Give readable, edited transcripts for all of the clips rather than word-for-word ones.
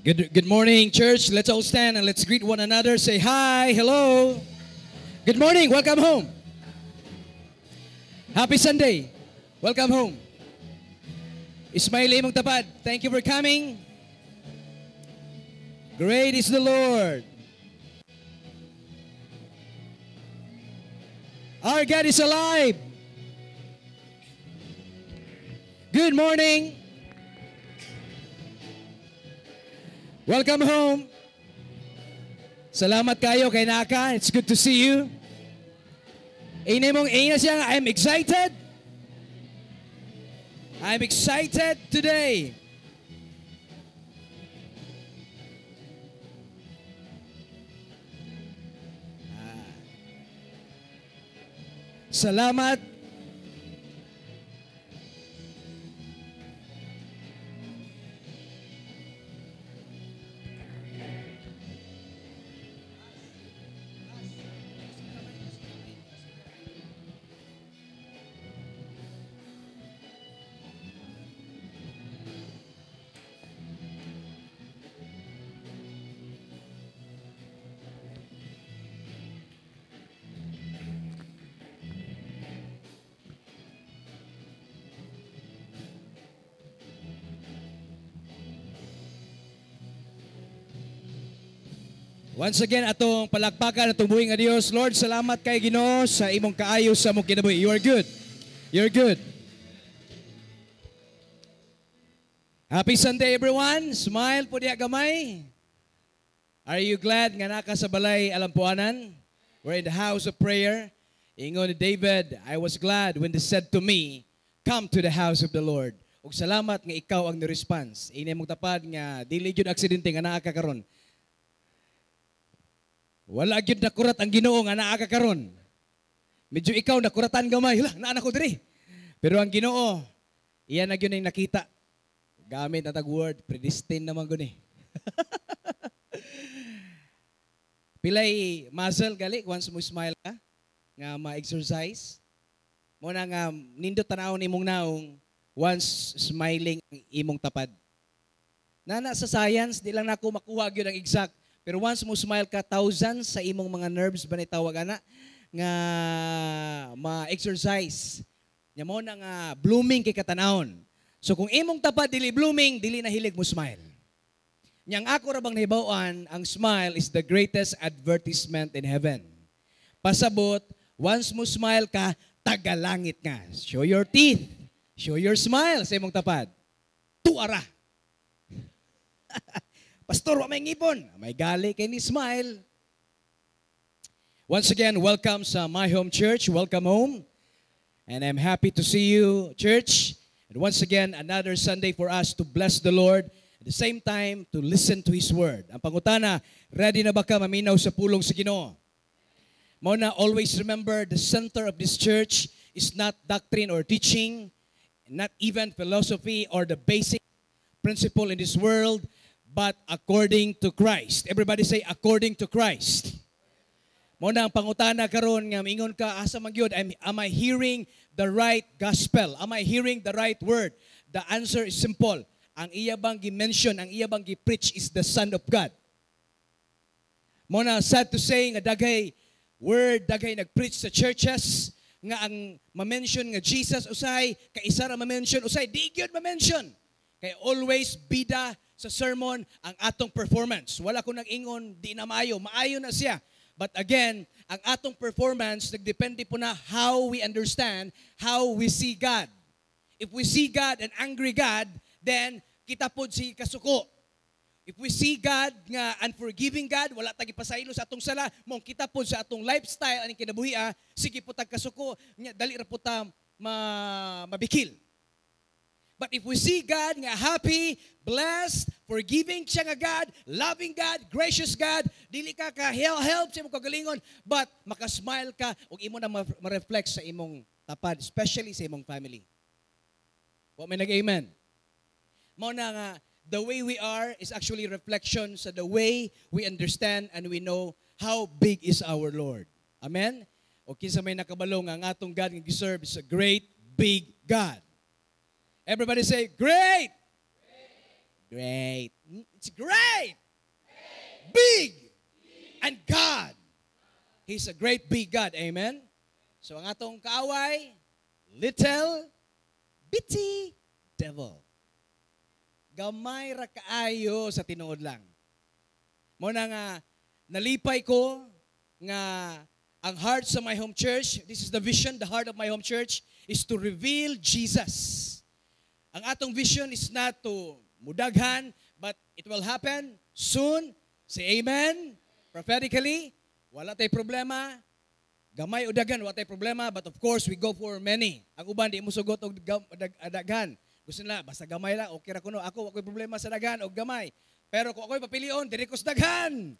Good morning, church. Let's all stand and let's greet one another. Say hi, hello. Good morning, welcome home. Happy Sunday. Welcome home. Ismail Limong Tapad, thank you for coming. Great is the Lord. Our God is alive. Good morning. Welcome home. Salamat kayo kay Naka. It's good to see you. Ina siya, I'm excited. I'm excited today. Salamat. Once again, atong palakpakan, atong buhing nga Dios. Lord, salamat kay Ginoo sa imong kaayo sa mong kinabuhi. You are good. You're good. Happy Sunday, everyone. Smile po diya gamay. Are you glad nga naka sa balay alampuanan? We're in the house of prayer. Ingon ni David, I was glad when they said to me, come to the house of the Lord. Ug salamat nga ikaw ang ni-response. Ini mong tapad nga dili jud aksidente nga naa ka karon. Wala gyud nakurat ang Ginoo nga naa ka karon. Medyo ikaw nakuratan gamay, naa na ko diri. Pero ang Ginoo, iyan na gyud ang nakita. Gamit na tag word, predestined naman gud ni. Pilay muscle gali once mo smile ka nga ma-exercise. Mo na nga nindot tanaw nimong naong once smiling ang imong tapad. Nana sa science, di lang nako makuha gyud ang exact. Pero once mo smile ka, thousands sa imong mga nerves ba ni tawag ana nga ma-exercise. Nya mo na nga blooming kay katanawon. So kung imong tapad dili blooming, dili na hilig mo smile. Nyang ako ra bang nahibaw-an, ang smile is the greatest advertisement in heaven. Pasabot, once mo smile ka, tagalangit nga. Show your teeth. Show your smile sa imong tapad. Tuara. Pastor, wa may ngipon. May gali kay ni smile. Once again, welcome sa My Home Church. Welcome home. And I'm happy to see you, church. And once again, another Sunday for us to bless the Lord. At the same time, to listen to His Word. Ang pangutana, ready na ba ka maminaw sa pulong sa Ginoo? Muna, always remember, the center of this church is not doctrine or teaching, not even philosophy or the basic principle in this world, but according to Christ. Everybody say, according to Christ. Muna ang pangutana karon nga mingon ka, asa man gyud, am I hearing the right gospel? Am I hearing the right word? The answer is simple. Ang iya bang gi-mention, ang iya bang gi-preach is the Son of God. Muna, sad to say, nga dagay word, dagay nag-preach sa churches, nga ang ma-mention nga Jesus usay, kaisa ra ma-mention usay, di gyud ma-mention. Kay always bida sa sermon ang atong performance. Wala ko nag-ingon, di na maayo. Maayo na siya. But again, ang atong performance, nagdepende po na how we understand, how we see God. If we see God, an angry God, then kita po si kasuko. If we see God nga unforgiving God, wala tagi pasaylo sa atong sala, mong kita po sa atong lifestyle, aning kinabuhi, sige po tag kasuko, dali ra po ta mabikil. But if we see God nga happy, blessed, forgiving siya nga God, loving God, gracious God, dili ka help sa imong kagalingon, but makasmile ka ug imo na ma-reflect sa imong tapad, especially sa imong family. Wa may nag-amen. Mao na nga the way we are is actually reflection sa the way we understand and we know how big is our Lord. Amen? O kinsa may nakabalo nga ang atong God nga giserve is a great big God. Everybody say, great! Great. It's great. Big. And God. He's a great big God. Amen? So ang atong kaaway, little, bitty devil. Gamay ra kaayo sa tinuod lang. Muna nga, nalipay ko nga ang heart sa my home church, this is the vision, the heart of my home church, is to reveal Jesus. Ang atong vision is not to mudaghan, but it will happen soon. Say amen. Prophetically, wala tay problema. Gamay o daghan, wala tay problema. But of course, we go for many. Ang uban, di mo sugot o daghan. Gusto nila, basta gamay lang, okay ra kuno. Ako, ako'y problema sa daghan o gamay. Pero kung ako'y papilion, diri ko sa daghan.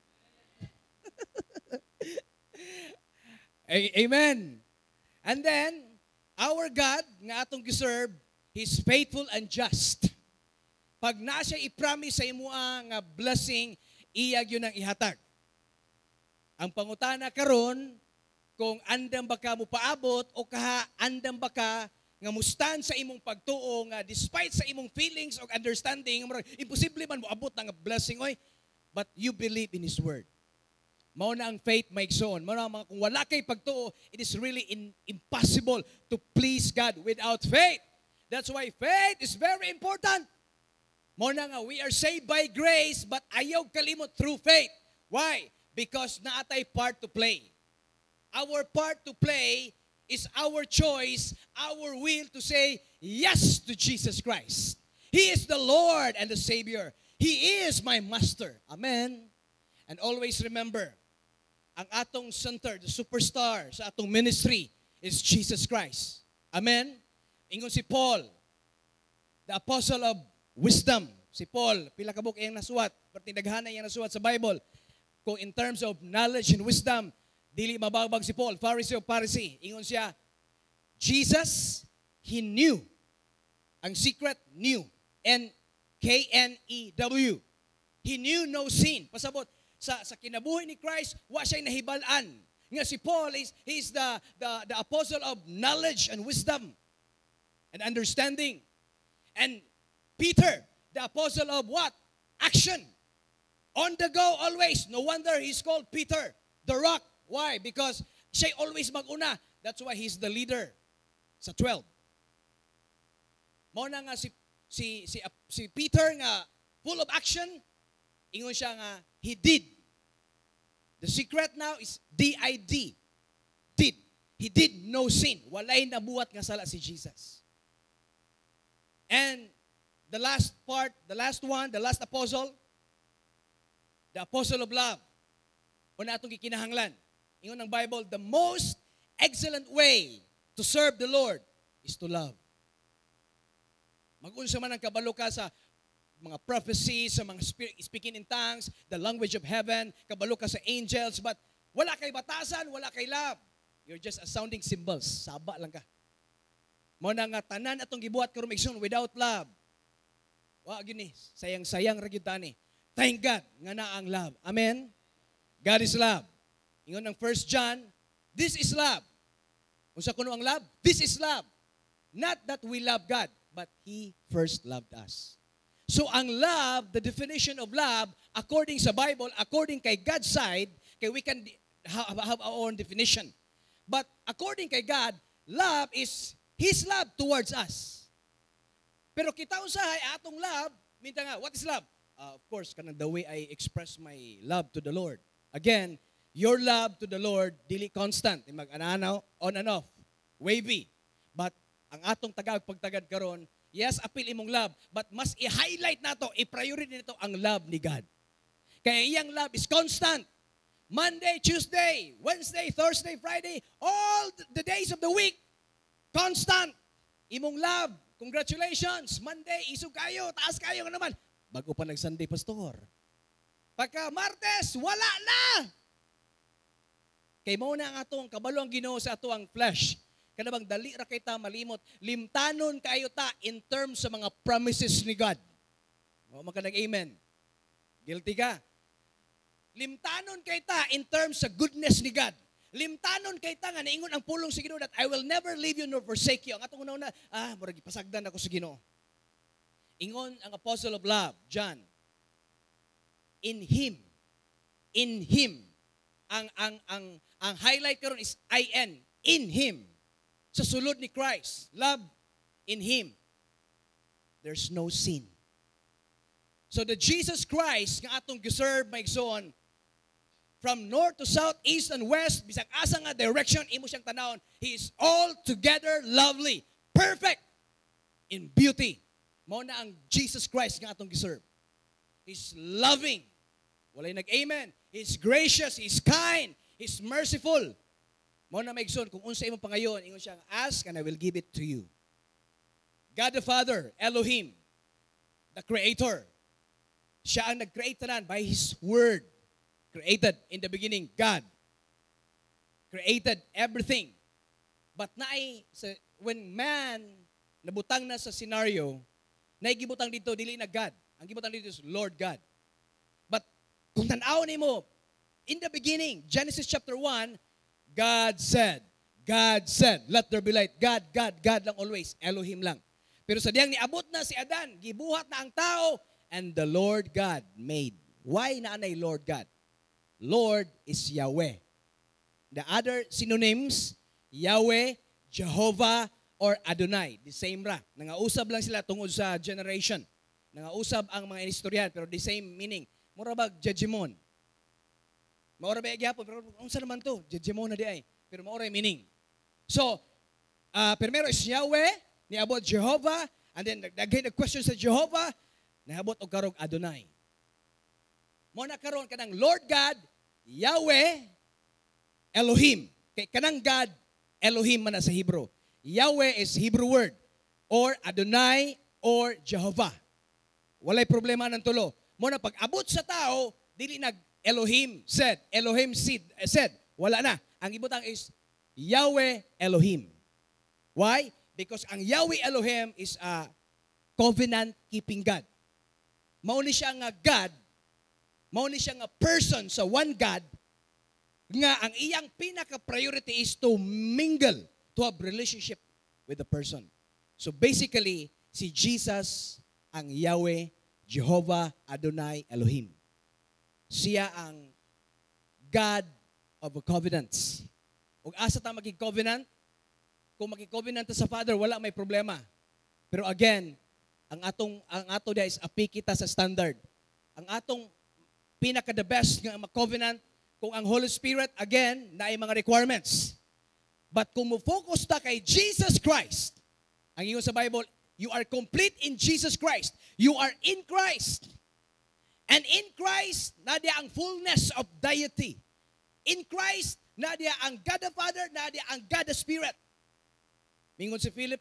Amen. And then, our God, nga atong giserve, He's faithful and just. Pag na siya i-promise sa imo ang blessing, iyag yun ang ihatag. Ang pangutana karon kung andam ba ka mo paabot o kaha andam ba ka nga mustan sa imong pagtuo nga despite sa imong feelings o understanding, imposible man mo abot ng blessing, oy, but you believe in His Word. Mao na ang faith maigsoon. Mao na mga kung wala kay pagtuo, it is really impossible to please God without faith. That's why faith is very important. Mao na nga, we are saved by grace, but ayaw kalimot through faith. Why? Because naatay part to play. Our part to play is our choice, our will to say yes to Jesus Christ. He is the Lord and the Savior. He is my Master. Amen. And always remember, ang atong center, the superstar sa atong ministry is Jesus Christ. Amen. Ingon si Paul, the apostle of wisdom. Si Paul, pila ka book iyang nasuwat, pertindaghan iyang nasuwat sa Bible. Kung in terms of knowledge and wisdom, dili mababag si Paul, Pharisee of Pharisee. Ingon siya, Jesus, He knew. Ang secret, knew. N-K-N-E-W. He knew no sin. Pasabot, sa kinabuhi ni Christ, wa siya nahibalaan. Nga si Paul, he's the apostle of knowledge and wisdom and understanding. And Peter, the apostle of what? Action. On the go always. No wonder he's called Peter, the rock. Why? Because siya always mag-una. That's why he's the leader sa 12. Mao na nga si Peter nga full of action, ingon siya nga he did. The secret now is D-I-D. Did. He did no sin. Walay nabuhat nga sala si Jesus. And the last part, the last one, the last apostle, the apostle of love. Una atong gikinahanglan. Ingon ng Bible, the most excellent way to serve the Lord is to love. Mag-unsa man ang kabalo ka sa mga prophecies, sa mga speaking in tongues, the language of heaven, kabalo ka sa angels, but wala kay batasan, wala kay love. You're just a sounding cymbals. Saba lang ka. Mo na nga tanan atong gibuhat karon igsoon without love. Wa gini, sayang-sayang ra gyud tani. Thank God nga naa ang love. Amen. God is love. Ingon ng 1 John, this is love. Unsa kuno ang love? This is love. Not that we love God, but He first loved us. So ang love, the definition of love, according sa Bible, according kay God's side, kay we can have our own definition. But according kay God, love is His love towards us. Pero kita usahay atong love, minta nga, what is love? Of course, kanang the way I express my love to the Lord. Again, your love to the Lord, dili constant. Mag-ananaw, on and off, wavy. But ang atong pagtagad karon, yes, appeal imong love, but mas i-highlight nato, i-priority nito ang love ni God. Kaya iyang love is constant. Monday, Tuesday, Wednesday, Thursday, Friday, all the days of the week, constant. Imong love, congratulations. Monday, isog kayo, taas kayo nga naman. Bago pa nag-Sunday, Pastor. Pagka Martes, wala na. Kay mo na ang atong kabalo ang Ginoo sa ato ang flesh. Kanabang dali ra kay ta malimot. Limtanon kayo ta in terms sa mga promises ni God. O magkanag amen. Guilty ka. Limtanon kay ta in terms sa goodness ni God. Limtanon kay ta nga naingon ang pulong sa Ginoo that I will never leave you nor forsake you. Ang atong una, murag ipasagdan ako sa Ginoo. Ingon ang Apostle of Love, John, in Him. In Him. Ang highlight karon is I-N. In Him. Sa sulod ni Christ. Love in Him. There's no sin. So the Jesus Christ nga atong giserve maigsoon from north to south, east and west, bisag asa nga direction imo siyang tanawon, He is altogether lovely, perfect in beauty. Mao na ang Jesus Christ nga atong giserve. He's loving. Walay nag-amen. He's gracious, He's kind, He's merciful. Mao na maigsoon kung unsa imo pangayon, ingon siya, ask and I will give it to you. God the Father, Elohim, the Creator. Siya ang nag-create tanan by His Word. Created in the beginning, God. Created everything. But when man nabutang na sa scenario, naigibutang dito, dili na God. Ang gibutang dito is Lord God. But kung tanaw nimo, in the beginning, Genesis chapter 1, God said, let there be light. God lang always. Elohim lang. Pero sa diyang niabot na si Adan, gibuhat na ang tao, and the Lord God made. Why naanay Lord God? Lord is Yahweh. The other synonyms, Yahweh, Jehovah, or Adonai. The same ra. Nangausab lang sila tungod sa generation. Nangausab ang mga inistoryan, pero the same meaning. Mura ba Jejemon? Maura ba gyapon? Pero unsa naman to? Jejemon na di ay. Pero maura yung meaning. So, primero is Yahweh, niabot Jehovah, and then nagdagay na question sa Jehovah, nahabot og karog Adonai. Mo na karon kanang Lord God, Yahweh, Elohim. Kay kanang God, Elohim man na sa Hebrew. Yahweh is Hebrew word, or Adonai, or Jehovah. Walay problema ng tulo. Mo na pag-abot sa tao, dili nag Elohim said, said, wala na. Ang ibutang is Yahweh Elohim. Why? Because ang Yahweh Elohim is a covenant-keeping God. Mauni siya nga God, mauni siya nga person sa one God, nga ang iyang pinaka-priority is to mingle, to have relationship with the person. So basically, si Jesus ang Yahweh, Jehovah, Adonai, Elohim. Siya ang God of covenants. Ug asa ta magig-covenant? Kung magig-covenant sa Father, wala may problema. Pero again, ang ato dia is api kita sa standard. Ang atong pinaka the best nga mag-covenant kung ang Holy Spirit again na ay mga requirements. But kung mo focus ta kay Jesus Christ, ang ingon sa Bible, you are complete in Jesus Christ. You are in Christ. And in Christ, nadia ang fullness of deity. In Christ, nadia ang God the Father, nadia ang God the Spirit. Mingon si Philip,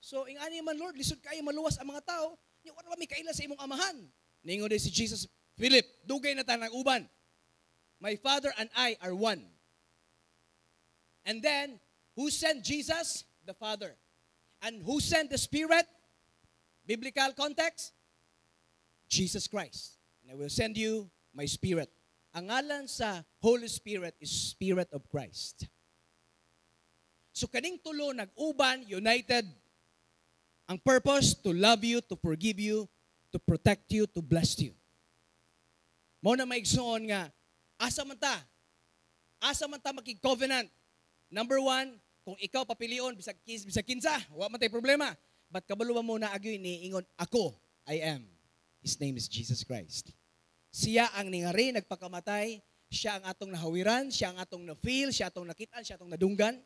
so, ingani man Lord, lisod kayo maluwas ang mga tao, yung wala may kaila sa imong amahan. Ningon din si Jesus, Philip, dugay na tanang uban. My Father and I are one. And then, who sent Jesus? The Father. And who sent the Spirit? Biblical context? Jesus Christ. And I will send you my Spirit. Ang ngalan sa Holy Spirit is Spirit of Christ. So, kaning tulo, nag-uban, united, ang purpose, to love you, to forgive you, to protect you, to bless you. Mao na maigsoon nga, asa man ta makig-covenant. Number one, kung ikaw papilion, bisag kinsa, wa man tay problema. But kabalo mo na agyoy ni ingon, ako, I am. His name is Jesus Christ. Siya ang ningari, nagpakamatay, siya ang atong nahawiran, siya ang atong na-feel, siya atong nakitaan, siya atong nadunggan,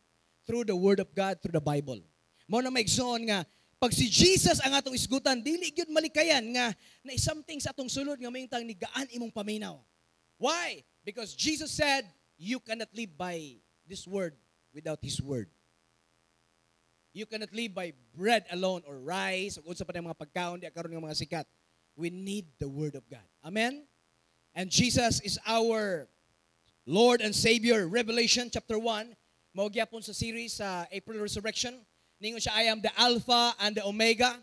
through the Word of God, through the Bible. Mao na maigsoon nga, pag si Jesus ang atong isgutan, dili gyud malikayan nga na something sa atong sulod nga mayintang ni gaan imong paminaw. Why? Because Jesus said, you cannot live by this word without His word. You cannot live by bread alone or rice o unsa pa mga pagkaon di karon nga mga sikat. We need the word of God. Amen? And Jesus is our Lord and Savior. Revelation chapter 1, mao gyapon sa series sa April Resurrection. Ningon siya, I am the Alpha and the Omega,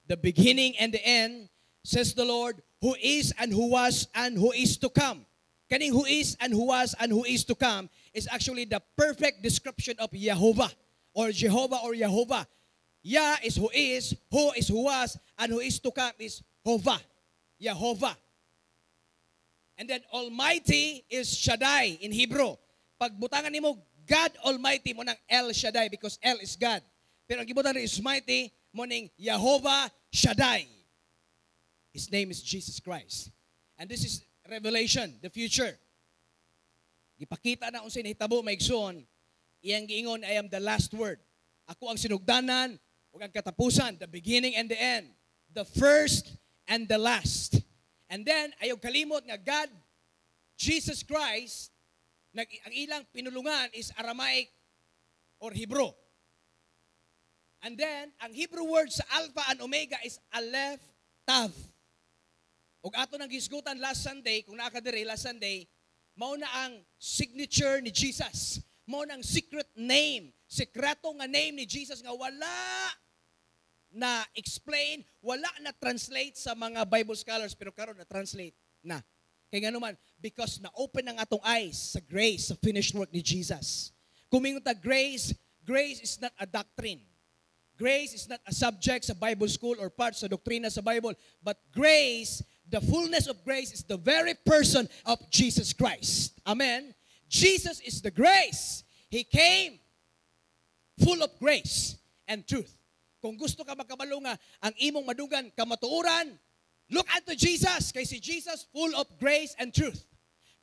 the beginning and the end, says the Lord, who is and who was and who is to come. Kaning who is and who was and who is to come is actually the perfect description of Jehovah or Jehovah or Jehovah. Yah is, who was, and who is to come is Hova. Yehovah. And then Almighty is Shaddai in Hebrew. Pagbutangan nimo God Almighty mo ng El Shaddai because El is God. Pero ang gibutan is mighty mo ning Yehovah Shaddai. His name is Jesus Christ. And this is Revelation, the future. Gipakita na unsay nahitabo maigsoon, iyang giingon, I am the last word. Ako ang sinugdanan ug ang katapusan, the beginning and the end, the first and the last. And then ayaw kalimot nga God, Jesus Christ, ang ilang pinulungan is Aramaic or Hebrew. And then ang Hebrew word sa Alpha and Omega is Aleph Tav. Ug ato nang gisgutan last Sunday, kung nakadiri last Sunday, mao na ang signature ni Jesus. Mao na ang secret name, sekreto nga name ni Jesus nga wala na explain, wala na translate sa mga Bible scholars, pero karon na translate na. Kaya nga naman, because na-open ang atong eyes sa grace, sa finished work ni Jesus. Kumingon ta grace is not a doctrine. Grace is not a subject sa Bible school or part sa doktrina sa Bible, but grace, the fullness of grace is the very person of Jesus Christ. Amen? Jesus is the grace. He came full of grace and truth. Kung gusto ka makabalo nga ang imong madugan kamatuoran, look unto Jesus, kay si Jesus full of grace and truth.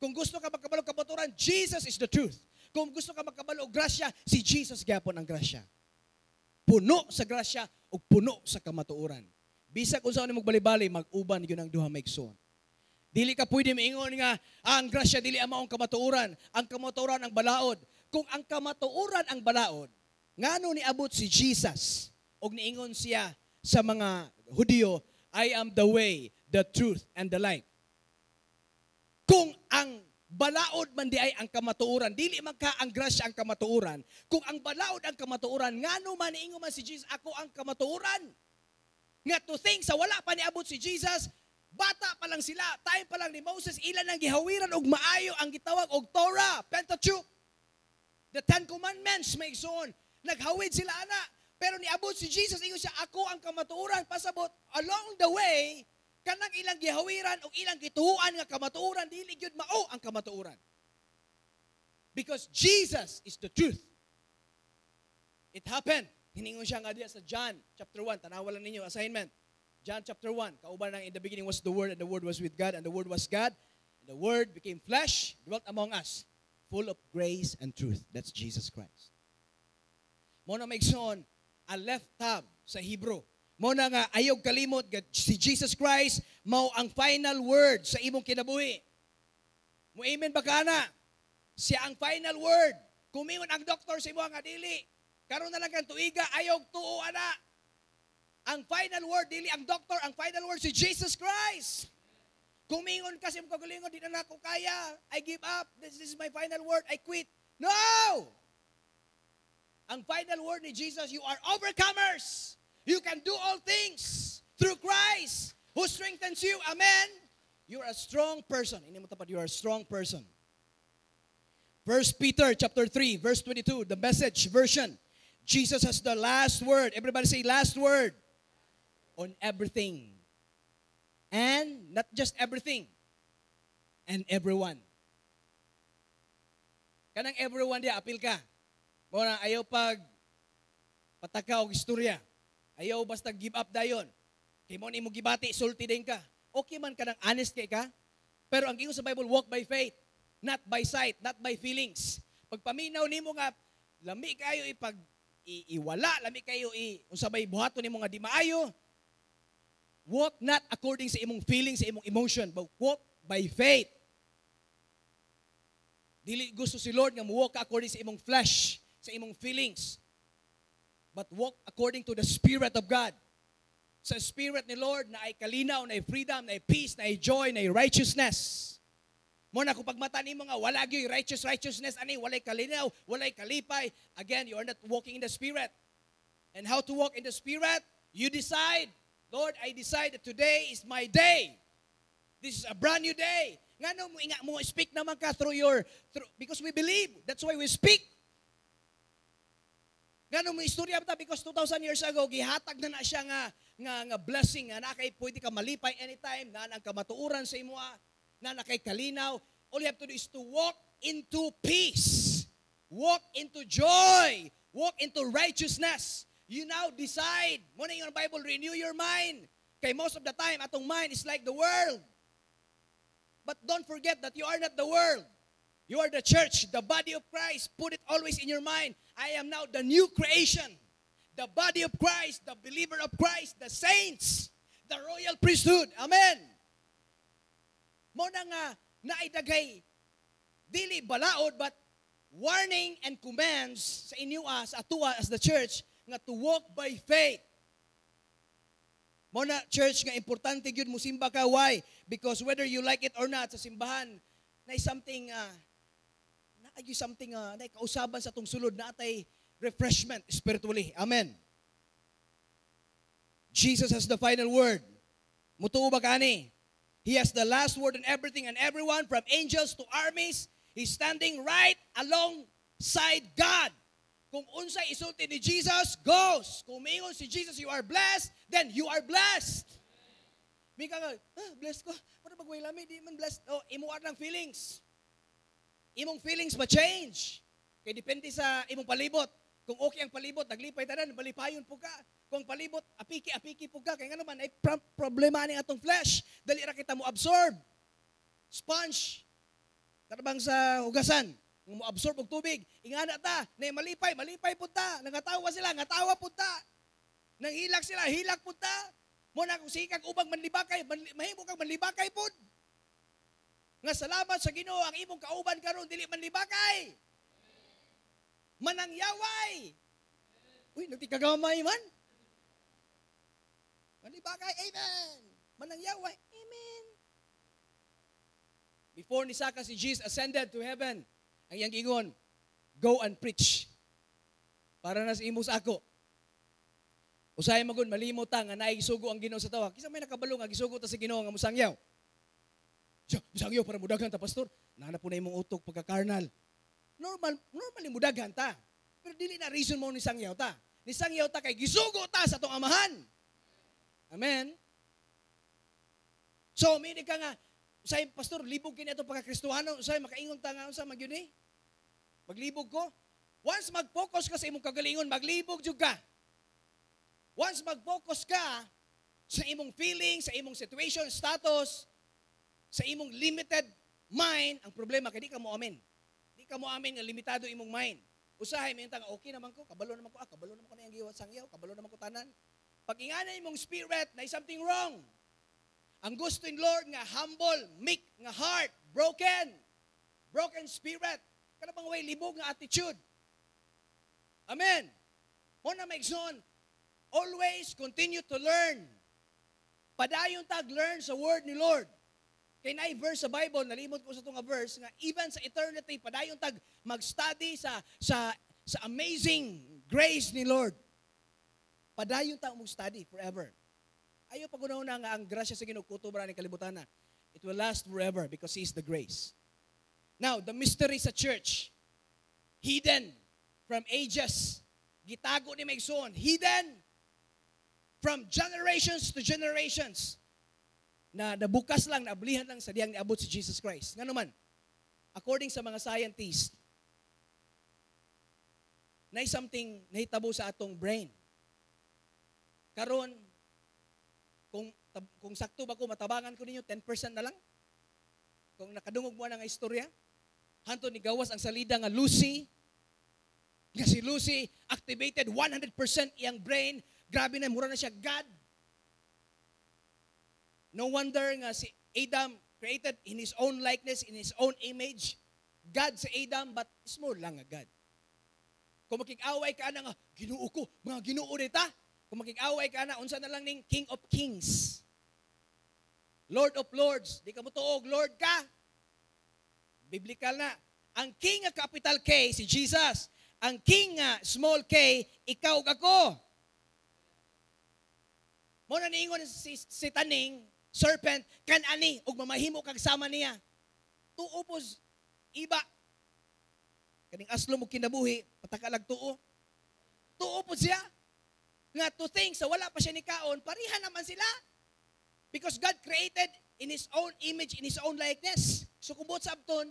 Kung gusto ka makabalo kamatuoran, Jesus is the truth. Kung gusto ka makabalo og grasya, si Jesus gyapon ang grasya. Puno sa grasya o puno sa kamatuoran. Bisag kung saan mo bali-bali, mag-uban yun ang duha maigsoon. Dili ka pwede maingon nga, ang grasya dili ang maong kamatuoran, ang kamatuoran ang balaod. Kung ang kamatuoran ang balaod, ngano niabot si Jesus og niingon siya sa mga Hudyo, I am the way, the truth, and the life. Kung ang balaod man di ay ang kamatuoran, dili man ka ang grasya ang kamatuoran. Kung ang balaod ang kamatuoran, ngano man niingon man si Jesus, ako ang kamatuoran. Nga to think sa wala pa niabot si Jesus, bata pa lang sila, time pa lang ni Moses, ilan ang gihawiran og maayo ang gitawag og Torah, Pentateuch. The Ten Commandments, may igsoon. Naghawid sila ana. Pero niabot si Jesus, ingon siya, ako ang kamatuoran. Pasabot, along the way, kanang ilang gihawiran o ilang gituhuan nga kamatuoran, dili gyud mao ang kamatuoran. Because Jesus is the truth. It happened. Hiningon siya nga diya sa John chapter 1. Tanawalan ninyo assignment. John chapter 1. Kauban ng in the beginning was the Word, and the Word was with God, and the Word was God. And the Word became flesh, dwelt among us, full of grace and truth. That's Jesus Christ. Mo na maigsoon, Aleph Tav sa Hebrew. Mo na nga ayog kalimot si Jesus Christ mao ang final word sa imong kinabuhi. Mo amen ba kana? Siya ang final word. Kumingon ang doktor sa imo nga dili. Karon na lang kang tuiga ayog tuo ana. Ang final word dili ang doktor, ang final word si Jesus Christ. Kumingon kasi mo kagalingon di na ako kaya. I give up. This is my final word. I quit. No! Ang final word ni Jesus, you are overcomers. You can do all things through Christ who strengthens you. Amen? You are a strong person. Hindi mo tapat, you are a strong person. 1 Peter chapter 3, verse 22, the Message version. Jesus has the last word. Everybody say last word on everything. And not just everything, and everyone. Kanang everyone diya, apil ka. Muna, ayaw pag pataka o istorya. Ayaw basta give up dayon. Kaya mo ni mo gibati, sulti din ka. Okay man ka nang honest kay ka. Pero ang ingon sa Bible, walk by faith, not by sight, not by feelings. Pagpaminaw nimo nga, lami kayo iwala, lami kayo unsabay buhaton nimo nga di maayo. Walk not according sa imong feelings, sa imong emotion, but walk by faith. Dili gusto si Lord nga mo walk according sa imong flesh, sa imong feelings, but walk according to the Spirit of God. Sa Spirit ni Lord na ay kalinaw, na ay freedom, na ay peace, na ay joy, na ay righteousness. Muna kung pagmata nimo nga wala gyud righteousness ani, walay kalinaw, walay kalipay, again you are not walking in the Spirit. And how to walk in the Spirit? You decide, Lord, I decide that today is my day. This is a brand new day. Ngano mo speak naman ka through because we believe. That's why we speak. Ganun mo istorya ba ta? Because 2,000 years ago, gihatag na siya nga blessing, na kay pwede ka malipay anytime, na ang kamatuuran sa imo, na kay kalinaw. All you have to do is to walk into peace. Walk into joy. Walk into righteousness. You now decide. Muna yung Bible, renew your mind. Kay most of the time, atong mind is like the world. But don't forget that you are not the world. You are the church, the body of Christ. Put it always in your mind. I am now the new creation. The body of Christ, the believer of Christ, the saints, the royal priesthood. Amen. Muna nga, naidagay, dili balaod, but warning and commands sa inyo sa atua as the church, nga to walk by faith. Muna, church, nga importante yun mo simba ka. Why? Because whether you like it or not, sa simbahan, na something, na kausaban sa tong sulod na atay refreshment spiritually. Amen. Jesus has the final word. Mutuo ba kani? He has the last word on everything and everyone, from angels to armies. He's standing right alongside God. Kung unsay isulti ni Jesus, goes. Kung mingon si Jesus, you are blessed, then you are blessed. May ka nga, blessed ko. Para bagway lami, di man blessed. Oh, imuar ng feelings. Imong feelings ma-change. Kaya depende sa imong palibot. Kung okay ang palibot, naglipay tanan, balipayon po ka. Kung palibot, apiki po ka. Kaya nga naman, ay problema ni atong flesh. Dali ra kita mo absorb. Sponge. Tarabang sa hugasan. Kung mo absorb og tubig, ingana ta, na malipay po ta. Nangatawa sila, ngatawa po ta. Nanghilak sila, hilak po ta. Muna kung sikag ubang manlibakay, mahimo kang manlibakay po. Nga salamat sa Ginoo ang imong kauban karon dili manlibakay. Manangyaway. Uy, nagtikagamay man. Manlibakay, amen. Manangyaway, amen. Before ni Saka si Jesus ascended to heaven, ang iyang ingon, go and preach. Para na sa imo sa ako. Usahay magun, malimot ta, nga naigisugo ang Ginoo sa tawa. Kisa may nakabalo nga, gisugo ta sa Ginoo nga musangyaw. Musangyaw para mudagan ta, pastor. Nana po na imong utok pagka-carnal. Normally mudagan ta. Pero dili na reason mo ni sangyaw ta. Ni sangyaw ta kay gisugo ta sa tong amahan. Amen. So, mini ka nga, usay, pastor, libog kini ato pagka-Kristohano, usay, makaingon ta nga, usay, magyun eh. Maglibog ko. Once mag-focus ka sa imong kagalingon, maglibog jud ka. Once mag-focus ka sa imong feelings, sa imong situation, status, sa imong limited mind, ang problema kay di ka mo amen. Di ka mo amen nga limitado imong mind. Usahay mo yung tanga, okay naman ko, kabalo naman ko na yung giwat sangyaw, kabalo naman ko tanan. Pag ingana imong spirit, na something wrong. Ang gusto in Lord nga humble, meek nga heart, broken spirit. Kana bang way libog nga attitude. Amen. Muna maigsoon, always continue to learn. Padayon tag learn sa word ni Lord. Kay na verse sa Bible, nalimot ko sa itong verse, nga even sa eternity, padayon tag mag-study sa amazing grace ni Lord. Padayon tag mag-study forever. Ayaw pag-una nga ang grasya sa Ginoo kutubra ni kalibutan na. It will last forever because He is the grace. Now, the mystery sa church, hidden from ages, gitago ni Maigsoon, hidden from generations to generations, na nabukas lang, naablihan lang sa diyang niabot si Jesus Christ. Nga naman, according sa mga scientists, na something nahitabo sa atong brain. Karon, kung sakto ba ko, matabangan ko ninyo, 10% na lang. Kung nakadungog mo na nga istorya, hanto ni gawas ang salida nga Lucy, nga si Lucy activated 100% iyang brain. Grabe na, mura na siya God. No wonder nga si Adam created in his own likeness, in his own image. God si Adam, but small lang nga God. Kung makik-away ka na nga, Ginoo ko, mga Ginoo nita. Kung makik-away ka na, unsa na lang ning King of Kings. Lord of Lords. Di ka mo tuog, Lord ka. Biblical na. Ang King nga capital K, si Jesus. Ang King nga small k, ikaw ug ako. Mo na niingon si Taning, serpent, kan-ani, ug mamahimo kag sama niya. Tuo pos, iba. Kaning aslo mo kinabuhi, patakalag tuo. Tuo po siya. Nga to think sa wala pa siya ni kaon, parihan naman sila. Because God created in His own image, in His own likeness. So kung buot sa abton,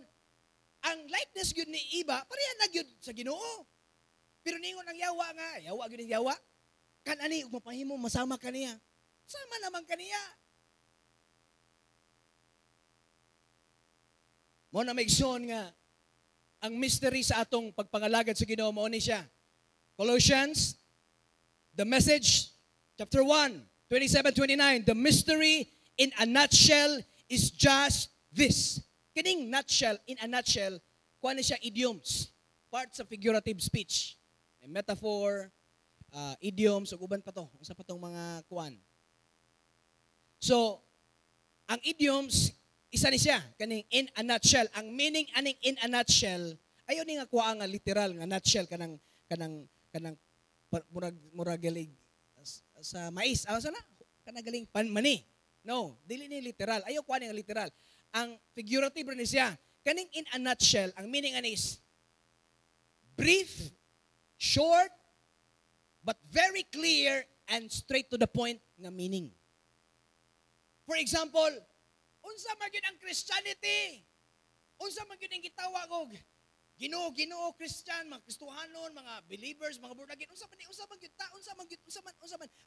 ang likeness yun ni iba, parihan na yun sa Ginoo. Pero ningon ang yawa nga, yawa yun ang yawa. Kanani, ug mapahimo, masama ka niya. Sama naman ka niya. Mo na maigsoon nga, ang mystery sa atong pagpangalagad sa Ginoo mao ni siya. Colossians, the message, chapter 1, 27-29, the mystery in a nutshell is just this. Kining nutshell, in a nutshell, kuha na siya idioms, parts of figurative speech. May metaphor, idioms, o uban pa to, sa pa tong mga kuan. So, ang idioms, isa ni siya, kaning in a nutshell. Ang meaning aning in a nutshell, ayaw ni nga kuha nga literal nga nutshell, kanang murag galig sa mais. Asa na? Kanang galing mani. No, dili ni literal. Ayaw kuha ni nga literal. Ang figurative rin siya. Kaning in a nutshell, ang meaning is brief, short, but very clear and straight to the point nga meaning. For example, unsa man gyud ang Christianity? Unsa man gyud ang gitawag og Ginoo, Christian, mga Kristohanon, mga believers, mga born again, unsa man.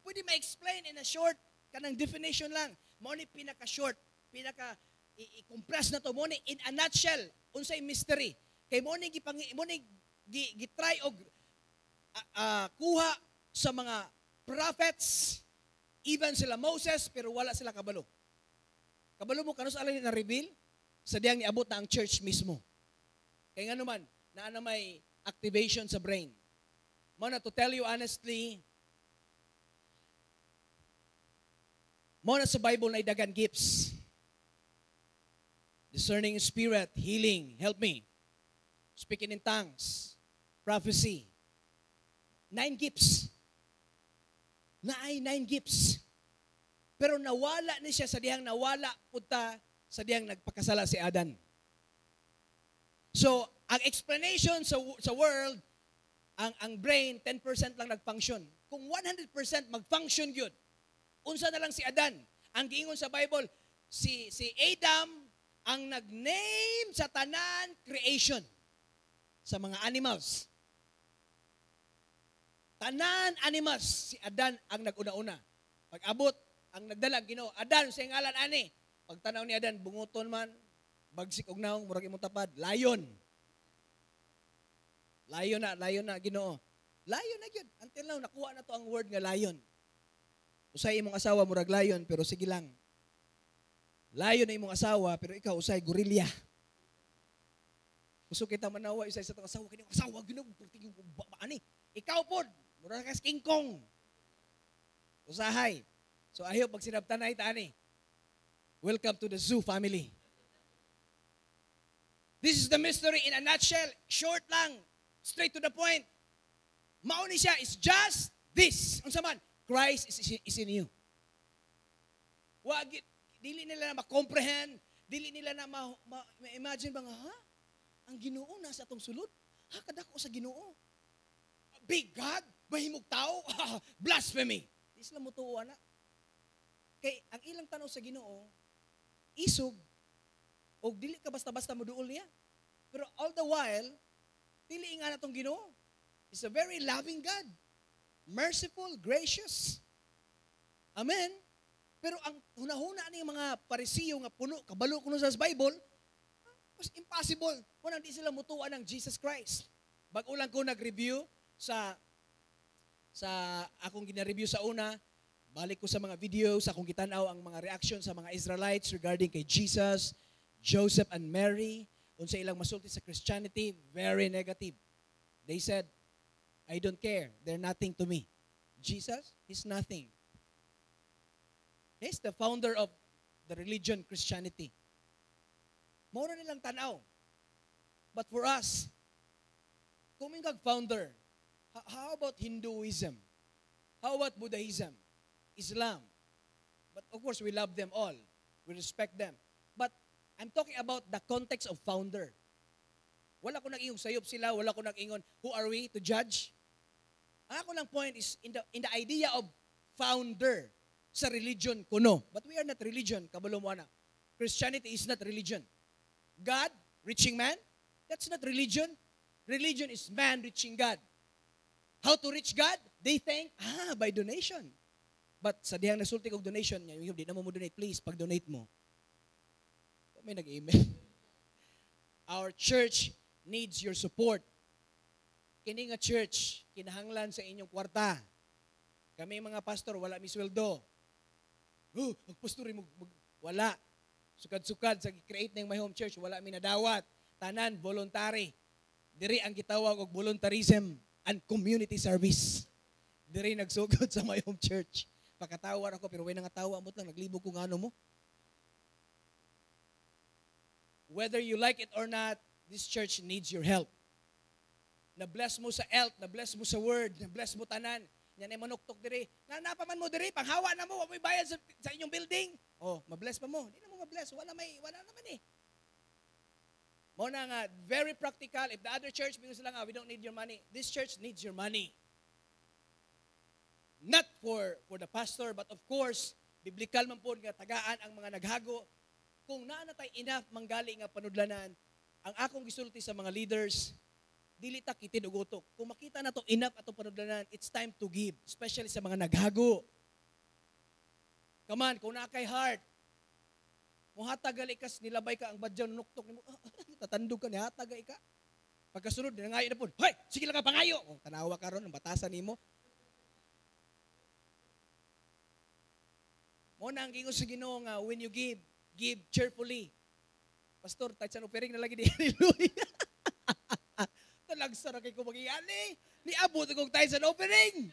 Pwede ma-explain in a short kanang definition lang. Mao ni pinaka-short, i-compress na to, mo ni in a nutshell, unsay mystery. Kay mo ni gitry og kuha sa mga prophets, even sila Moses, pero wala sila kabalo. Kabalo mo kanus alay na reveal sa diyang niabot na ang church mismo. Kaya nga naman, na may activation sa brain. Muna, to tell you honestly, muna sa Bible na idagan gifts. Discerning spirit, healing, help me. Speaking in tongues, prophecy. 9 gifts. 9 gifts. Pero nawala ni siya sa diyang nawala punta sa diyang nagpakasala si Adan. So, ang explanation sa world, ang brain, 10% lang nag-function. Kung 100% mag-function yun, unsa na lang si Adan. Ang giingon sa Bible, si Adam ang nag-name sa tanan creation sa mga animals. Tanan animals, si Adan ang nag-una-una. Pag-abot, ang nagdalag, Ginoo, Adan, sa ngalan ani. Pagtanaw ni Adan, bunguton man, bagsik og naong, murag imong tapad, lion. Lion na, Ginoo. Lion na gyud. Until now, nakuha na to ang word nga lion. Usay imong asawa, murag lion, pero sige lang. Lion na imong asawa, pero ikaw usay gorilla. Gusto kita manawa, usay sa itong asawa, kanyang asawa, Ginoo, ani. Ikaw po, murag ka King Kong. Usahay. So, I hope pag sinabtanay taani. Welcome to the zoo family. This is the mystery in a nutshell. Short lang. Straight to the point. Mauni siya is just this. Unsa man? Christ is in you. Wag, dili nila na ma-comprehend. Dili nila na ma-imagine ba nga, ha? Ang Ginoo nasa atong sulod? Ha? Kadako sa Ginoo? Big God? Mahimog tao? Blasphemy. Di sila mutuwa na. Kay ang ilang tanaw sa Ginoo, isog, o dili ka basta-basta moduol niya. Pero all the while, dili nga na itong Ginoo. He's a very loving God. Merciful, gracious. Amen? Pero ang hunahuna ni mga Parisiyo nga puno, kabalo kuno sa Bible, was impossible. Kung hindi sila mutuwa ng Jesus Christ. Bago lang ko nag-review sa akong gina-review sa una, balik ko sa mga videos, akong gitanaw ang mga reaction sa mga Israelites regarding kay Jesus, Joseph and Mary, unsa ilang masulti sa Christianity, very negative. They said, I don't care. They're nothing to me. Jesus is nothing. He's the founder of the religion Christianity. Mura nilang tanaw. But for us, kuming founder, how about Hinduism? How about Buddhism? Islam? But of course, we love them all. We respect them. But I'm talking about the context of founder. Wala ko nag-ingong sayop sila, wala ko nag-ingon, who are we to judge? Ang ako lang point is in the idea of founder sa religion kuno. But we are not religion, kabalo mo na. Christianity is not religion. God reaching man, that's not religion. Religion is man reaching God. How to reach God? They think, by donation. But sa dihang nasulti kong donation niya, yung di na mo donate, please, pag-donate mo. May nag-email. Our church needs your support. Kini nga church, kinahanglan sa inyong kwarta. Kami mga pastor, wala mi sweldo. Magpastor wala. Sukad-sukad sa create ng my home church, wala mi nadawat. Tanan, voluntary. Diri ang gitawag og voluntarism and community service. Diri nagsugod sa my home church. Pakatawar ako, pero way nangatawa mo lang, naglibog ko nga ano mo. Whether you like it or not, this church needs your help. Na-bless mo sa health, na-bless mo sa word, na-bless mo tanan. Yan ay manuktok diri. Nanapaman mo diri, panghawa na mo, wala may bayad sa inyong building. Ma-bless pa mo. Hindi na mo ma-bless, wala naman eh. Muna nga, very practical. If the other church, because lang we don't need your money. This church needs your money. Not for the pastor, but of course, biblical man po nga tagaan ang mga naghago. Kung naanatay enough manggali nga panudlanan, ang akong gisulti sa mga leaders, dili ta kitid og utok. Kung makita na to enough atong panudlanan, it's time to give, especially sa mga naghago. Come on, kung nakay heart, muhatag ikas nilabay ka ang badyaw nuktok nimo, tatandog ka ni hatag ka. Pagkasunod nangayo na pud, "Hoy, sige lang ka pangayo." Tanawa ka ron ang batasan nimo. Mo nang gingon sa Ginoo nga when you give cheerfully. Pastor, tayo sa offering na lagi di hallelujah. Talagsara kay ko magiani. Niabot kong tayo sa offering.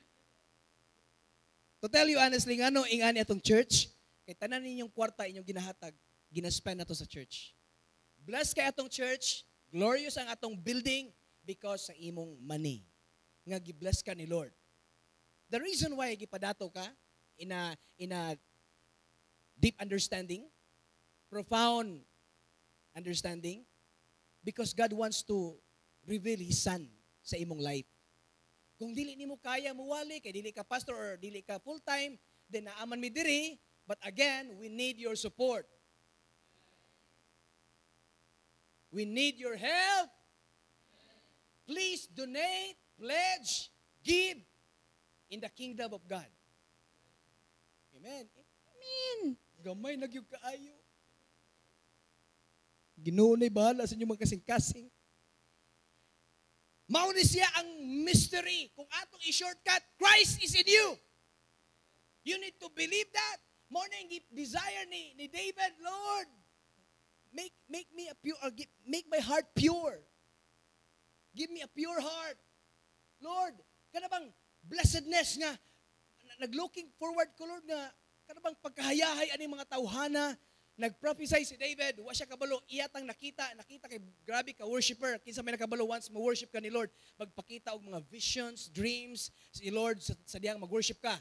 To tell you honestly, nga ingani atong church, kay tanan ninyong kwarta inyong ginahatag, ginaspend nato sa church. Bless kay atong church, glorious ang atong building because sa imong money. Nga gibless ka ni Lord. The reason why gipadato ka in a deep understanding, profound understanding, because God wants to reveal His Son sa imong life. Kung dili nimo kaya muwali, kay dili ka pastor or dili ka full-time, then naaman mi diri, but again, we need your support. We need your help. Please donate, pledge, give in the kingdom of God. Amen. Amen. Gamay nagyug kaayo. Ginoo na'y bahala sa inyong mga kasing-kasing. Mauni siya ang mystery. Kung atong i-shortcut, Christ is in you. You need to believe that. Morning desire ni David, Lord, make me a pure, make my heart pure. Give me a pure heart. Lord, kana bang blessedness nga naglooking forward ko, Lord, nga kana bang pagkahayahay ani mga tawhana. Nag-prophesy si David, wa siya kabalo, iyatang nakita kay grabe ka worshiper, kinsa may nakabalo once ma-worship ka ni Lord, magpakita og mga visions, dreams si Lord sa diyang mag-worship ka.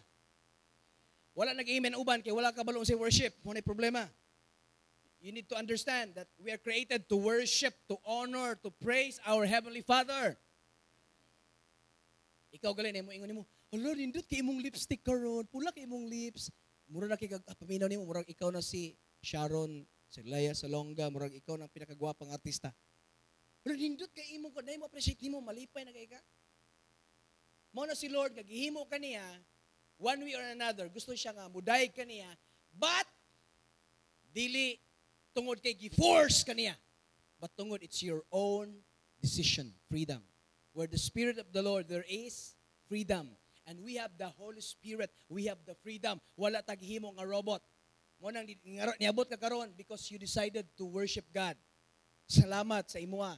Wala nag-amen uban kay wala kabalo sa worship, mo na problema. You need to understand that we are created to worship, to honor, to praise our Heavenly Father. Ikaw gali nimo ingon nimo, "Lord, indot kay imong lipstick karon, pula kay imong lips." Mura na kay paminaw nimo, murag ikaw na si Sharon, si Leia Salonga, murag ikaw ng pinakagwapang artista. Pero nindot kay imong ko, dahil mo appreciate nimo, malipay na kay ka. Mo na si Lord, gagihimo ka niya, one way or another, gusto siya nga, muday ka niya, but, dili, tungod kay gi-force ka niya. But tungod, it's your own decision, freedom. Where the Spirit of the Lord, there is freedom. And we have the Holy Spirit, we have the freedom. Wala taghimo nga robot. Mo nang niabot ka karon because you decided to worship God. Salamat sa imuha.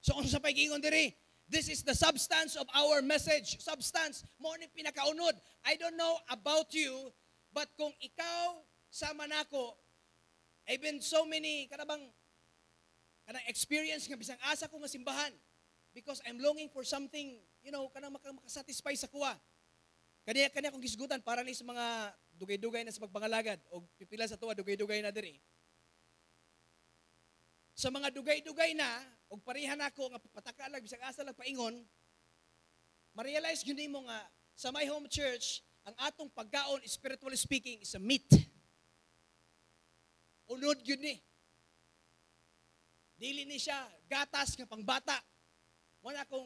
So kung sa pag-ingon diri, this is the substance of our message. Substance, mo ni pinakaunod. I don't know about you, but kung ikaw sama nako, I've been so many kanang experience nga bisang asa ko nga simbahan because I'm longing for something, kanang makasatisfy sa kuha. Kaniya kong gisgutan para ni sa mga dugay-dugay na sa pagpangalagad o pipila sa tuwa dugay-dugay na diri. Sa mga dugay-dugay na og pareha nako nga pataka lang bisag asa lang paingon, ma-realize yun mo nga, sa my home church, ang atong pagkaon, spiritually speaking, is a meat. Unod yun ni. Dili ni siya gatas nga pangbata. Wala kung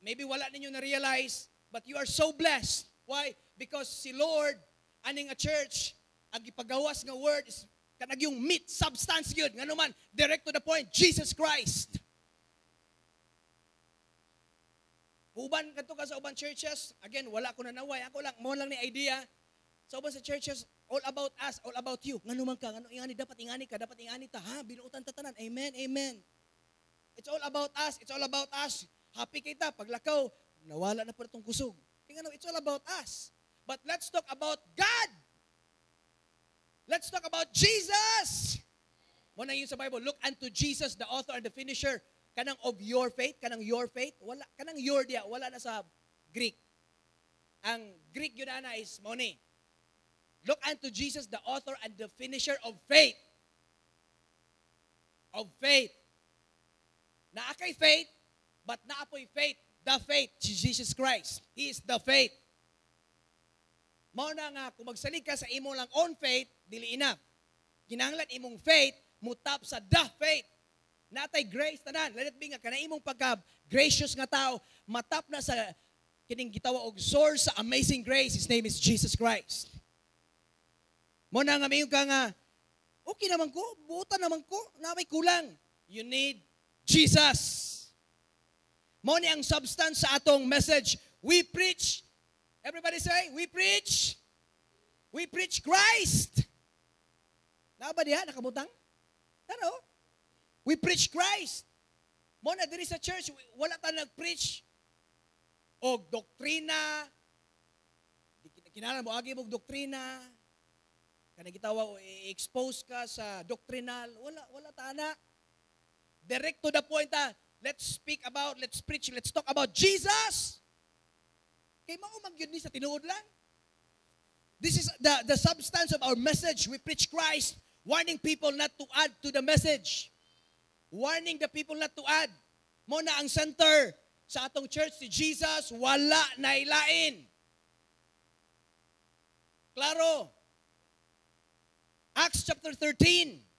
maybe wala ninyo na-realize, but you are so blessed. Why? Because si Lord, aning a church, ang ipagawas nga word is kanag yung meat, substance yun. Nga naman, direct to the point, Jesus Christ. Uban kanto ka sa uban churches, again, wala ko nanaway. Ako lang, mo lang ni idea. Sa uban sa churches, all about us, all about you. Nga naman ka, ingani, dapat ingani ka, dapat ingani ta. Ha, binuutan tatanan. Amen, amen. It's all about us, it's all about us. Happy kita, paglakaw, nawala na po itong kusog. Kaya it's all about us. But let's talk about God. Let's talk about Jesus. Muna yun sa Bible, look unto Jesus, the author and the finisher, kanang of your faith, kanang your faith, wala, kanang your dia, wala na sa Greek. Ang Greek yun na is money. Look unto Jesus, the author and the finisher of faith. Of faith. Naakay faith, but naapoy faith, the faith, si Jesus Christ. He is the faith. Mao na nga, kung magsalig ka sa imo lang own faith, dili enough. Kinahanglan imong faith, mutap sa the faith. Natay grace tanan. Let it be nga, kana imong pagka-gracious nga tao, matap na sa kining gitawa og source sa amazing grace. His name is Jesus Christ. Mao na nga, mayon ka nga, okay naman ko, buutan naman ko, na may kulang. You need Jesus. Mao ni ang substance sa atong message. We preach. Everybody say, we preach. We preach Christ. Naba diha nakabutang? Taro. We preach Christ. Mo na diri sa church wala ta nag-preach og doktrina. Kinahanglan mo agi og doktrina. Kanang gitawa i-expose ka sa doctrinal. Wala ta na. Direct to the point let's preach, let's talk about Jesus. Kay maumag yun ni sa tinuod lang. This is the substance of our message. We preach Christ, warning people not to add to the message. Warning the people not to add. Mo na ang center sa atong church, si Jesus, wala na ilain. Klaro. Acts chapter 13.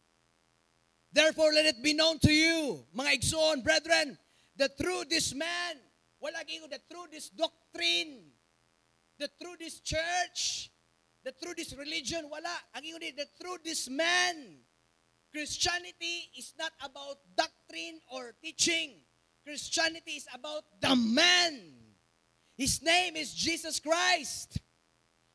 Therefore, let it be known to you, mga igsoon, brethren, that through this man, wala gingo, that through this doctrine, that through this church, that through this religion, wala. Ang gingo that through this man, Christianity is not about doctrine or teaching. Christianity is about the man. His name is Jesus Christ.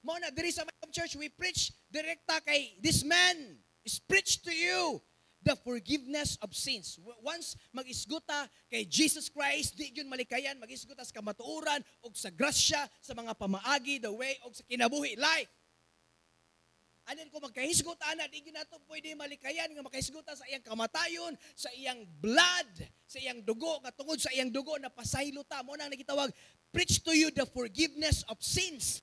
Mona, diri sa mga church, we preach direkta kay this man is preached to you. The forgiveness of sins. Once mag-isguta kay Jesus Christ, di yun malikayan, mag-isguta sa kamatuuran o sa grasya, sa mga pamaagi, the way, o sa kinabuhi, life. And then kung magkahisguta na, di yun nato pwede malikayan, nga makahisguta sa iyang kamatayon, sa iyang blood, sa iyang dugo, nga tungod sa iyang dugo na pasaylo ta. Mo nang nagitawag, preach to you the forgiveness of sins.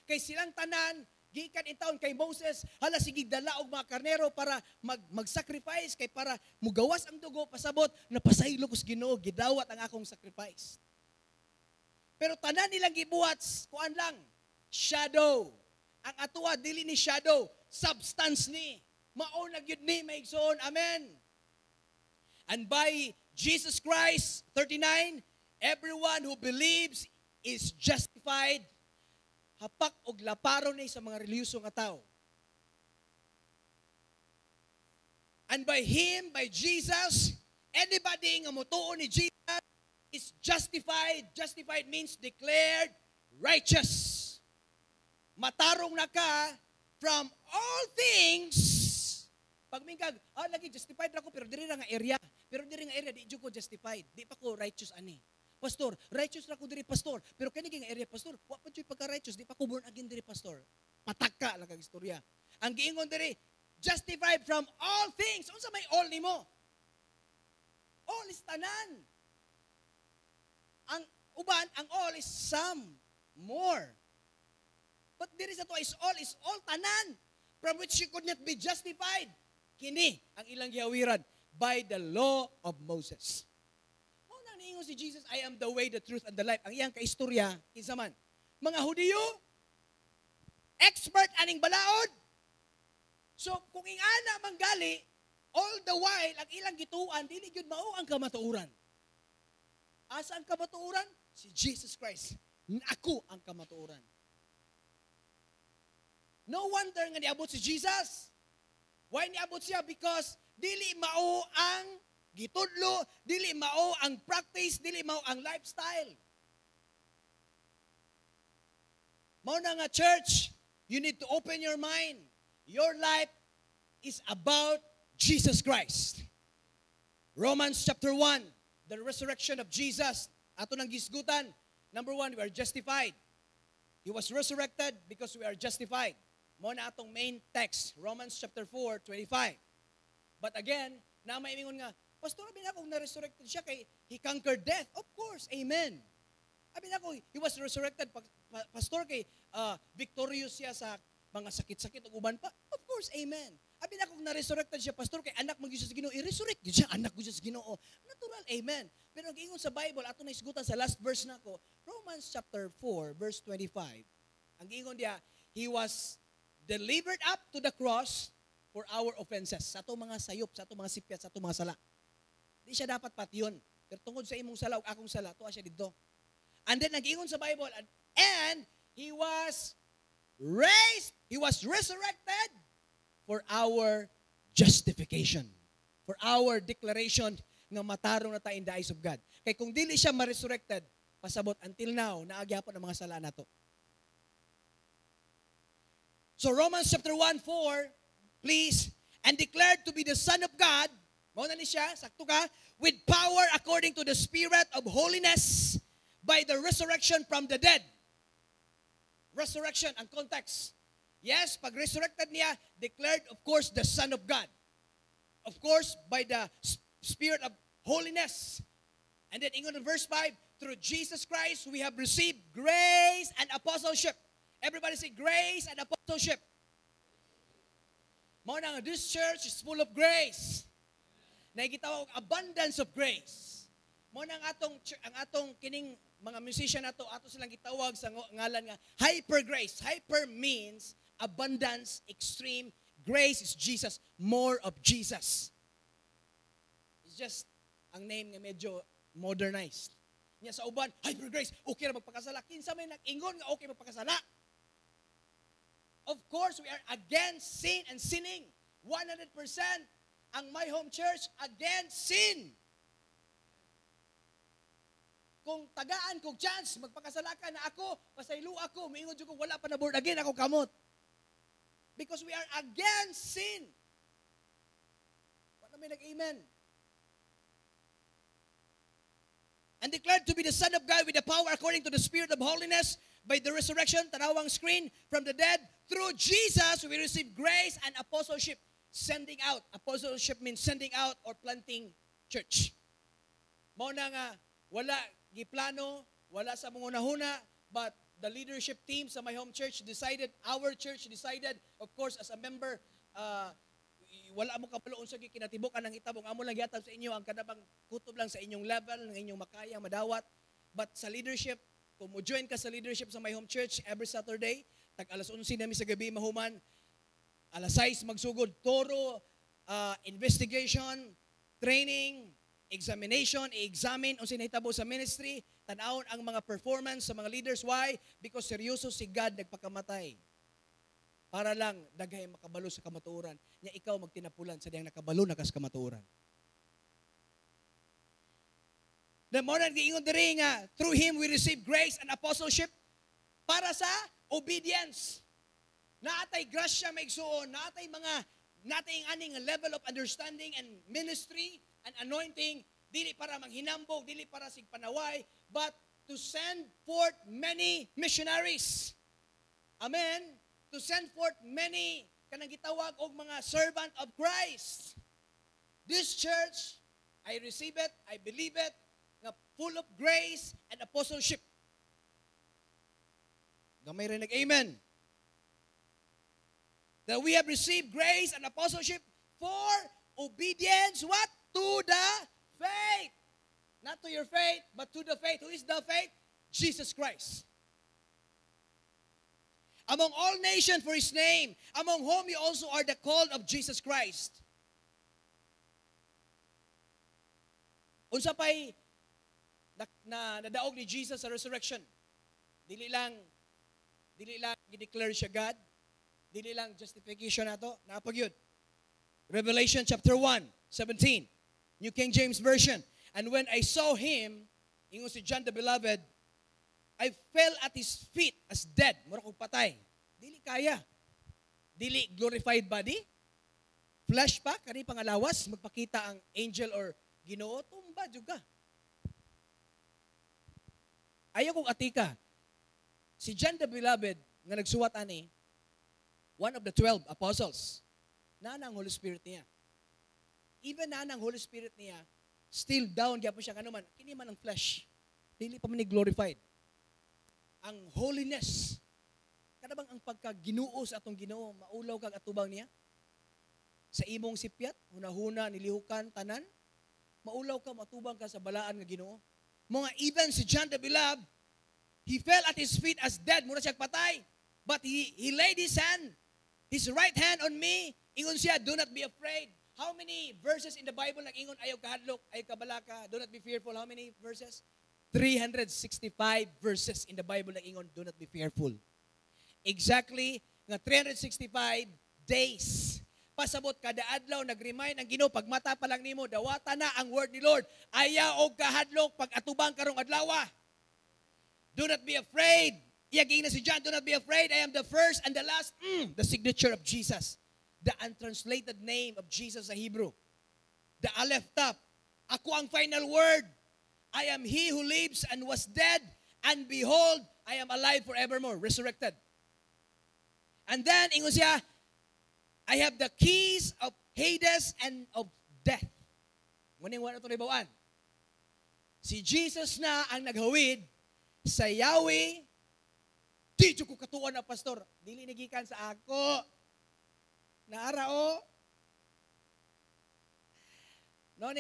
Kay silang tanan, gikan in taon kay Moses, hala sige dala og mga karnero para mag-sacrifice kay para mugawas ang dugo pasabot na pasaylo ko sa Ginoo gidawat ang akong sacrifice. Pero tanan nilang gibuhat kuan lang shadow. Ang atuwa dili ni shadow, substance ni. Mao na gyud ni maigsoon. Amen. And by Jesus Christ 39, everyone who believes is justified. Hapak og laparo ni sa mga reliyoso nga tao. And by Him, by Jesus, anybody nga motuo ni Jesus is justified. Justified means declared righteous. Matarong na ka from all things. Pag mingkag, lagi justified na ko pero diri nga area. Pero diri nga area di jud ko justified. Di pa ko righteous ani. Pastor, righteous na ko diri pastor. Pero kani nga area pastor, wa pa jud pagka-righteous, di pa ko born again diri pastor. Pataka lang kag istorya. Ang giingon diri, justified from all things. Unsa may all nimo? All is tanan. Ang uban, ang all is some more. But diri sa to is all tanan from which you could not be justified. Kini ang ilang gihawiran by the law of Moses. ingon si Jesus, I am the way, the truth, and the life. Ang iyang kaistorya, kinsa man. Mga Hudiyo, expert aning balaod. So, kung ingana manggali, all the while, ang ilang gituan, dili gyud mao ang kamatuoran. Asa ang kamatuoran? Si Jesus Christ. Ako ang kamatuoran. No wonder nga niabot si Jesus. Why niabot siya? Because dili mao ang gitudlo, dili mao ang practice, dili mao ang lifestyle. Mao na nga church, you need to open your mind. Your life is about Jesus Christ. Romans chapter 1, the resurrection of Jesus. Ato nang gisgutan. Number 1, we are justified. He was resurrected because we are justified. Mao na atong main text, Romans chapter 4, 25. But again, na maimingon nga, Pastor, abin ako na-resurrected siya kay he conquered death. Of course, amen. Abin ako, he was resurrected, Pastor, kay victorious siya sa mga sakit-sakit o uban pa. Of course, amen. Abin ako na-resurrected siya, Pastor, kay anak mag-Diyos sa Ginoo, i-resurrect yun siya, anak mag-Diyos sa Ginoo. Natural, amen. Pero ang ingon sa Bible, ato na isgutan sa last verse na ko, Romans chapter 4, verse 25. Ang ingon diya, he was delivered up to the cross for our offenses. Sa ato mga sayop, sa ato mga sipyat, sa ato mga sala. Di siya dapat patyon. Pero tungkol sa imong sala o akong sala, tuwa siya dito. And then, nag-ingon sa Bible, and he was raised, he was resurrected for our justification. For our declaration nga matarong na tayo in the eyes of God. Kaya kung dili siya ma-resurrected, pasabot until now, naagyapon ang mga sala nato. So Romans chapter 1, 4, please, and declared to be the Son of God, mauna ni siya, sakto ka, with power according to the Spirit of holiness by the resurrection from the dead. Resurrection, ang context. Yes, pag resurrected niya, declared, of course, the Son of God. Of course, by the Spirit of holiness. And then, ingon in verse 5, through Jesus Christ, we have received grace and apostleship. Everybody say, grace and apostleship. Mao na nga, this church is full of grace. Nakikita abundance of grace. Mao na ang atong kining mga musician nato, ato silang gitawag sa ngalan nga hyper grace. Hyper means abundance, extreme. Grace is Jesus, more of Jesus. It's just ang name nga medyo modernized. Nya sa uban, hyper grace, okay ra magpakasala. Kinsa may nag-ingon nga okay magpakasala. Of course, we are against sin and sinning. 100% ang My Home Church against sin. Kung tagaan kong chance, magpakasala ka na ako, pasaylo ako, maingon ko wala pa na born again, ako kamot. Because we are against sin. Wala may nag-amen. And declared to be the Son of God with the power according to the Spirit of holiness by the resurrection, tanawang screen, from the dead. Through Jesus, we receive grace and apostleship, sending out. Apostleship means sending out or planting church. Mao na nga, wala giplano, wala sa mga unahuna, but the leadership team sa My Home Church decided, our church decided, of course, as a member, wala mo kapaloon sa kinatibok ang itabong, amo lang yata sa inyo, ang kadabang kutob lang sa inyong level, ng inyong makaya, madawat. But sa leadership, kung mo join ka sa leadership sa My Home Church every Saturday, tag alas 11 namin sa gabi mahuman, alas 6 magsugod, toro, investigation, training, examination, i-examine o sinahitabo sa ministry, tanawon ang mga performance sa mga leaders. Why? Because seryoso si God nagpakamatay. Para lang daghay makabalo sa kamatuoran. Nya ikaw magtinapulan sa diyang nakabalo na kas kamatuoran. The more than giingon diri nga, through Him we receive grace and apostleship para sa obedience. Naatay grasya maigsuon, naatay aning level of understanding and ministry and anointing, dili para manghinambog, dili para sigpanaway, but to send forth many missionaries. Amen? To send forth many kanang gitawag og mga servant of Christ. This church, I receive it, I believe it, nga full of grace and apostleship. Gamay rin nag-amen. That we have received grace and apostleship for obedience, what? To the faith. Not to your faith, but to the faith. Who is the faith? Jesus Christ. Among all nations for His name, among whom you also are the called of Jesus Christ. Unsa pa'y nadaog ni Jesus sa resurrection. Dili lang i-declare siya God. Dili lang justification nato. Napag yun. Revelation chapter 1:17. New King James Version. And when I saw Him, ingon si John the Beloved, I fell at His feet as dead. Mura kong patay. Dili kaya. Dili glorified body. Flesh pa, kani pangalawas, magpakita ang angel or Ginoo, tumba juga. Ayaw kong atika. Si John the Beloved, nga nagsuwat ani, one of the 12 apostles, nanang Holy Spirit niya. Even nanang Holy Spirit niya, still down, gyapon siya kanuman, kini man ang flesh. Dili pa man ni glorified. Ang holiness, kada bang ang pagkaginuo sa atong Ginoo, maulaw kag atubang niya? Sa imong sipyat, hunahuna, nilihukan, tanan, maulaw ka, matubang ka sa balaan nga Ginoo. Mga even si John the Beloved, he fell at His feet as dead, mura siya patay. But he laid his right hand on me, ingon siya, do not be afraid. How many verses in the Bible nag-ingon ayaw kahadlok, ayaw kabalaka, do not be fearful? How many verses? 365 verses in the Bible nag-ingon, do not be fearful. Exactly, nga 365 days. Pasabot kada adlaw, nag-remind ang Ginoo, pag mata pa lang nimo, dawata na ang word ni Lord. Ayaw og kahadlok, pag atubang karong adlawa. Do not be afraid. Iyaging na si John, do not be afraid. I am the first and the last. The signature of Jesus. The untranslated name of Jesus sa Hebrew. The Aleph Tap. Ako ang final word. I am He who lives and was dead, and behold, I am alive forevermore, resurrected. And then, ingon siya, I have the keys of Hades and of death. Ngunit wala ito ribawaan. Si Jesus na ang naghawid sa Yahweh. Di ko katuan na pastor. Dili nagikan sa ako. Naarao. No,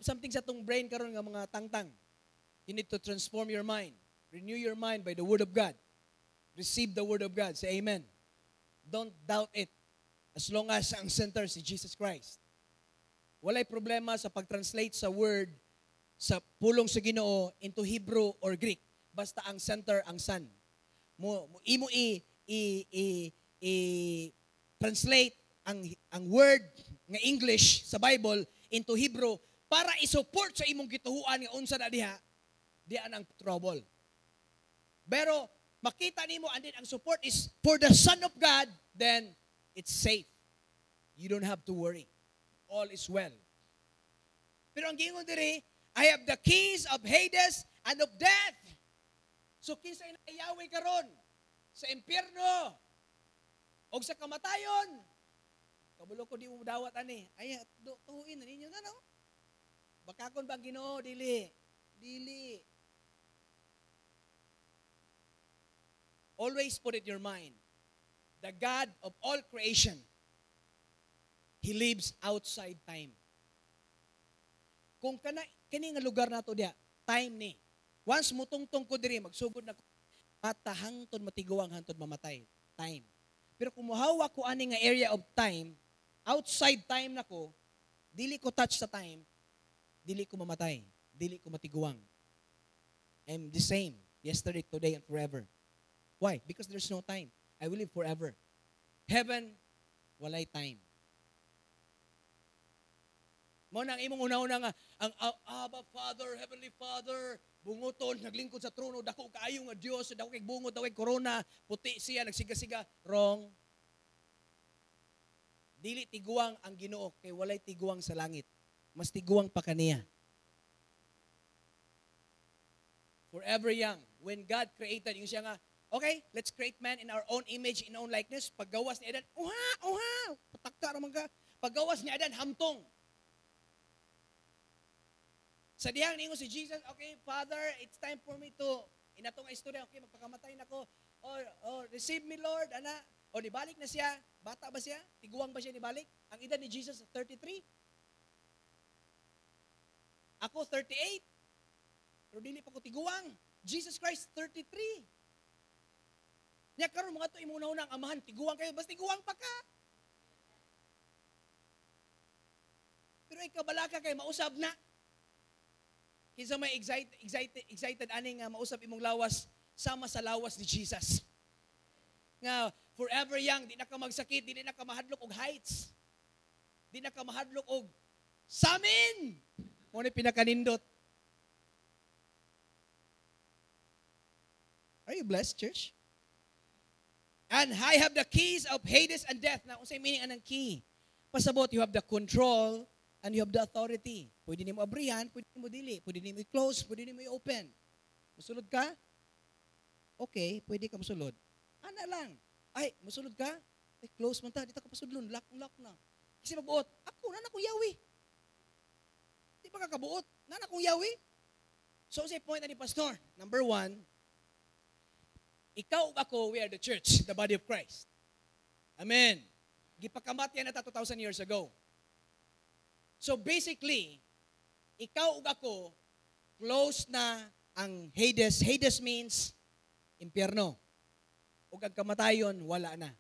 something sa tong brain karon nga mga tangtang. You need to transform your mind. Renew your mind by the Word of God. Receive the Word of God. Say amen. Don't doubt it. As long as ang center si Jesus Christ. Walay problema sa pag-translate sa Word sa pulong sa Ginoo into Hebrew or Greek. Basta ang center ang Son. Imo translate ang word nga English sa Bible into Hebrew para i-support sa imong gituhuan nga unsa na diha ang trouble. Pero makita nimo andin ang support is for the Son of God, then it's safe. You don't have to worry. All is well. Pero ang gingon diri, I have the keys of Hades and of death. So kinsa inayaway karon sa impyerno o sa kamatayon. Kabulo ko di mo dawat ani. Ay tuhuin na ninyo na no. Bakakon ba Ginoo dili? Dili. Always put it in your mind. The God of all creation, He lives outside time. Kung kini nga lugar nato diha, time ni. Once mutungtong ko diri, magsugod na ko, matahangton matiguang hantod mamatay. Time. Pero kung muhawa ko ani nga area of time, outside time na ko, dili ko touch sa time, dili ko mamatay, dili ko matiguang. I'm the same, yesterday, today, and forever. Why? Because there's no time. I will live forever. Heaven, walay time. Mo nang imong una-una nga ang Abba Father, Heavenly Father, bungoton naglingkod sa trono, dako kaayo nga Dios, dako kay bungot, dako kay corona, puti siya nagsiga-siga. Wrong. Dili tiguang ang Ginoo kay walay tiguang sa langit. Mas tiguang pa kaniya. Forever young. When God created, yung siya nga, okay, let's create man in our own image, in our own likeness. Paggawas ni Adan, patakta naman ka. Paggawas ni Adan, hamtong. Sa diyang ningo si Jesus, okay, Father, it's time for me to, inatong istorya, okay, magpakamatay na ko. Or receive me, Lord, ana. O nibalik na siya, bata ba siya? Tiguang ba siya nibalik? Ang edad ni Jesus, 33. Ako, 38. Pero dili pa ko tiguang. Jesus Christ, 33. Nya karon mga to imong una ang amahan, tiguang kayo, basta tiguang pa ka. Pero ikaw balaka kay mausab na. Kinsa may excited ani nga mausab imong lawas sama sa lawas ni Jesus. Nga forever young, di na ka magsakit, di na ka mahadlok og heights. Di na ka mahadlok og samin. Mo ni pinakanindot. Are you blessed, church? And I have the keys of Hades and death. Now, unsay meaning anang key? Pasabot, you have the control and you have the authority. Pwede nimo abrihan, pwede nimo dili, pwede nimo i-close, pwede nimo i-open. Musulod ka? Okay, pwede ka musulod. Ana lang. Ay, musulod ka? Ay, close man ta, dito ka pasudlon, lock na. Kasi magbuot, ako, nana kong yawi. Di ba kakabuot? Nana kong yawi? So, say point ni Pastor. Number 1, ikaw ug ako, we are the church, the body of Christ. Amen. Gipakamat yan na 2,000 years ago. So basically, ikaw ug ako, close na ang Hades. Hades means impyerno. Ug ang kamatayon, wala na.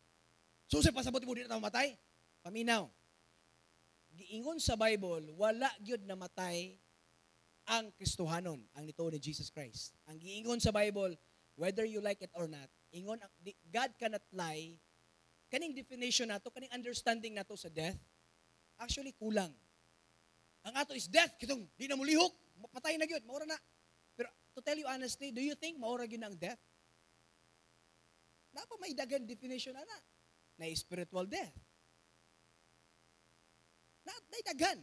So sa pasabot mo, di na mamatay? Paminaw. Giingon sa Bible, wala gyud namatay ang Kristohanon, ang nituo ni Jesus Christ. Ang giingon sa Bible, whether you like it or not, ingon, God cannot lie. Kaning definition nato, kaning understanding nato sa death, actually kulang. Ang ato is death, kitong di na mulihok, patay na gyud, maura na. Pero to tell you honestly, do you think maura gyud na ang death? Napa may dagan definition na spiritual death. Na dagan.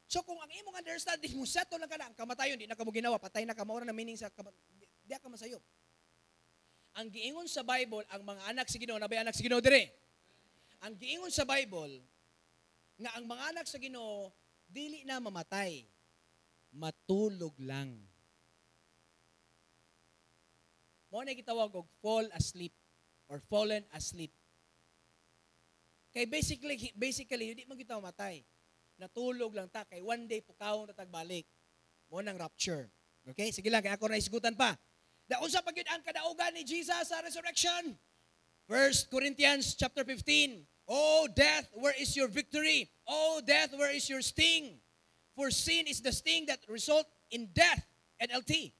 So kung ang imong understanding mo settle lang ka na, ang kamatayon, di na ka mo ginawa, patay na ka, maura na meaning sa di ka masayop. Ang giingon sa Bible, ang mga anak sa Ginoo, nabay anak sa Ginoo dire. Ang giingon sa Bible, nga ang mga anak sa Ginoo, dili na mamatay, matulog lang. Mo na gitawag og fall asleep or fallen asleep. Kay basically hindi man kita mamatay. Natulog lang ta kay one day pukawon ta tagbalik. Mo nang rapture. Okay? Sige lang kay ako na isgutan pa. Daunsa pa gyud ang kadaugan ni Jesus sa resurrection. 1 Corinthians chapter 15. Oh death, where is your victory? Oh death, where is your sting? For sin is the sting that result in death, NLT.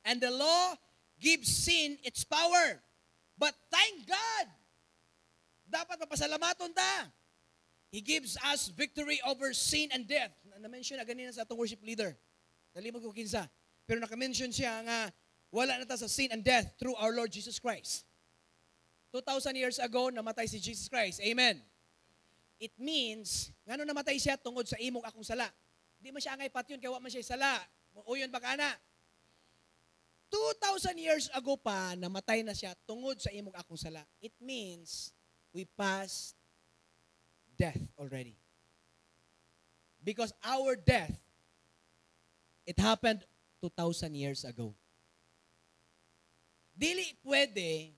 And the law gives sin its power. But thank God, dapat mapasalamaton ta. He gives us victory over sin and death. Na-mention na ganina sa atong worship leader. Nalimot ko kinsa. Pero naka-mention siya nga wala na ta sa sin and death through our Lord Jesus Christ. 2,000 years ago, namatay si Jesus Christ. Amen. It means, ngano namatay siya tungod sa imong akong sala. Di man siya angay patyon, kaya wala man siya sala. Uyon ba ka na? 2,000 years ago pa, namatay na siya tungod sa imong akong sala. It means, we passed death already. Because our death, it happened 2,000 years ago. Dili pwede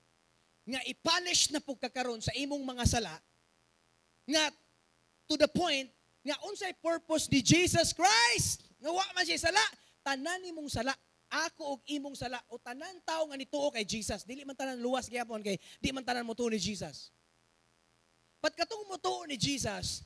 nga i-punish na pagkakaroon sa imong mga sala nga to the point nga unsay purpose ni Jesus Christ nga wa man siya sala, tanan nimong sala, ako og imong sala o tanan tawo nga nituo kay Jesus, dili man tanan luwas gyapon kay di man tanan motuo ni Jesus. But katong motuo ni Jesus,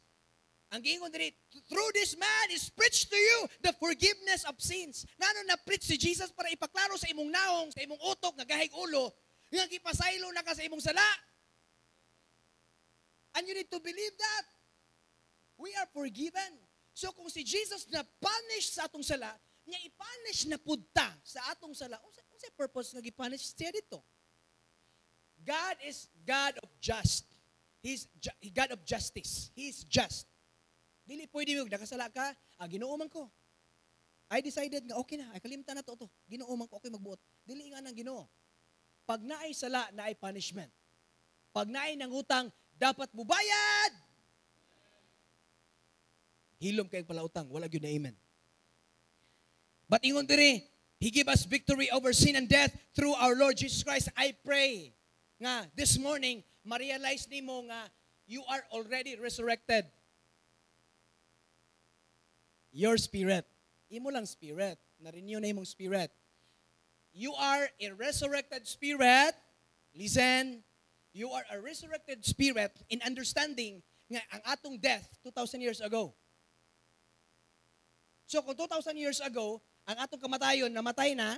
ang giingon diri, through this man is preached to you the forgiveness of sins. Ngano na preach si Jesus para ipaklaro sa imong naong, sa imong utok nga gahig ulo, nga gipasaylo na ka sa imong sala. And you need to believe that. We are forgiven. So kung si Jesus na punish sa atong sala, niya i-punish na pudta sa atong sala, unsay purpose nga gi-punish siya dito? God is God of just. He's God of justice. He's just. Dili pwede mo, nakasala ka, Ginoo man ko. I decided nga, okay na, ay kalimtan na to. Ginoo man ko, okay magbuot. Dili nga ng Ginoo. Pag naay sala, naay punishment. Pag naay nangutang, dapat bubayad. Hilom kayong palautang, wala yun na amen. But ingon diri, He give us victory over sin and death through our Lord Jesus Christ. I pray nga this morning, ma-realize nimo nga you are already resurrected. Your spirit. Imo lang spirit. Na-renew na imong spirit. You are a resurrected spirit. Listen, you are a resurrected spirit in understanding nga ang atong death 2,000 years ago. So kung 2,000 years ago, ang atong kamatayon namatay na,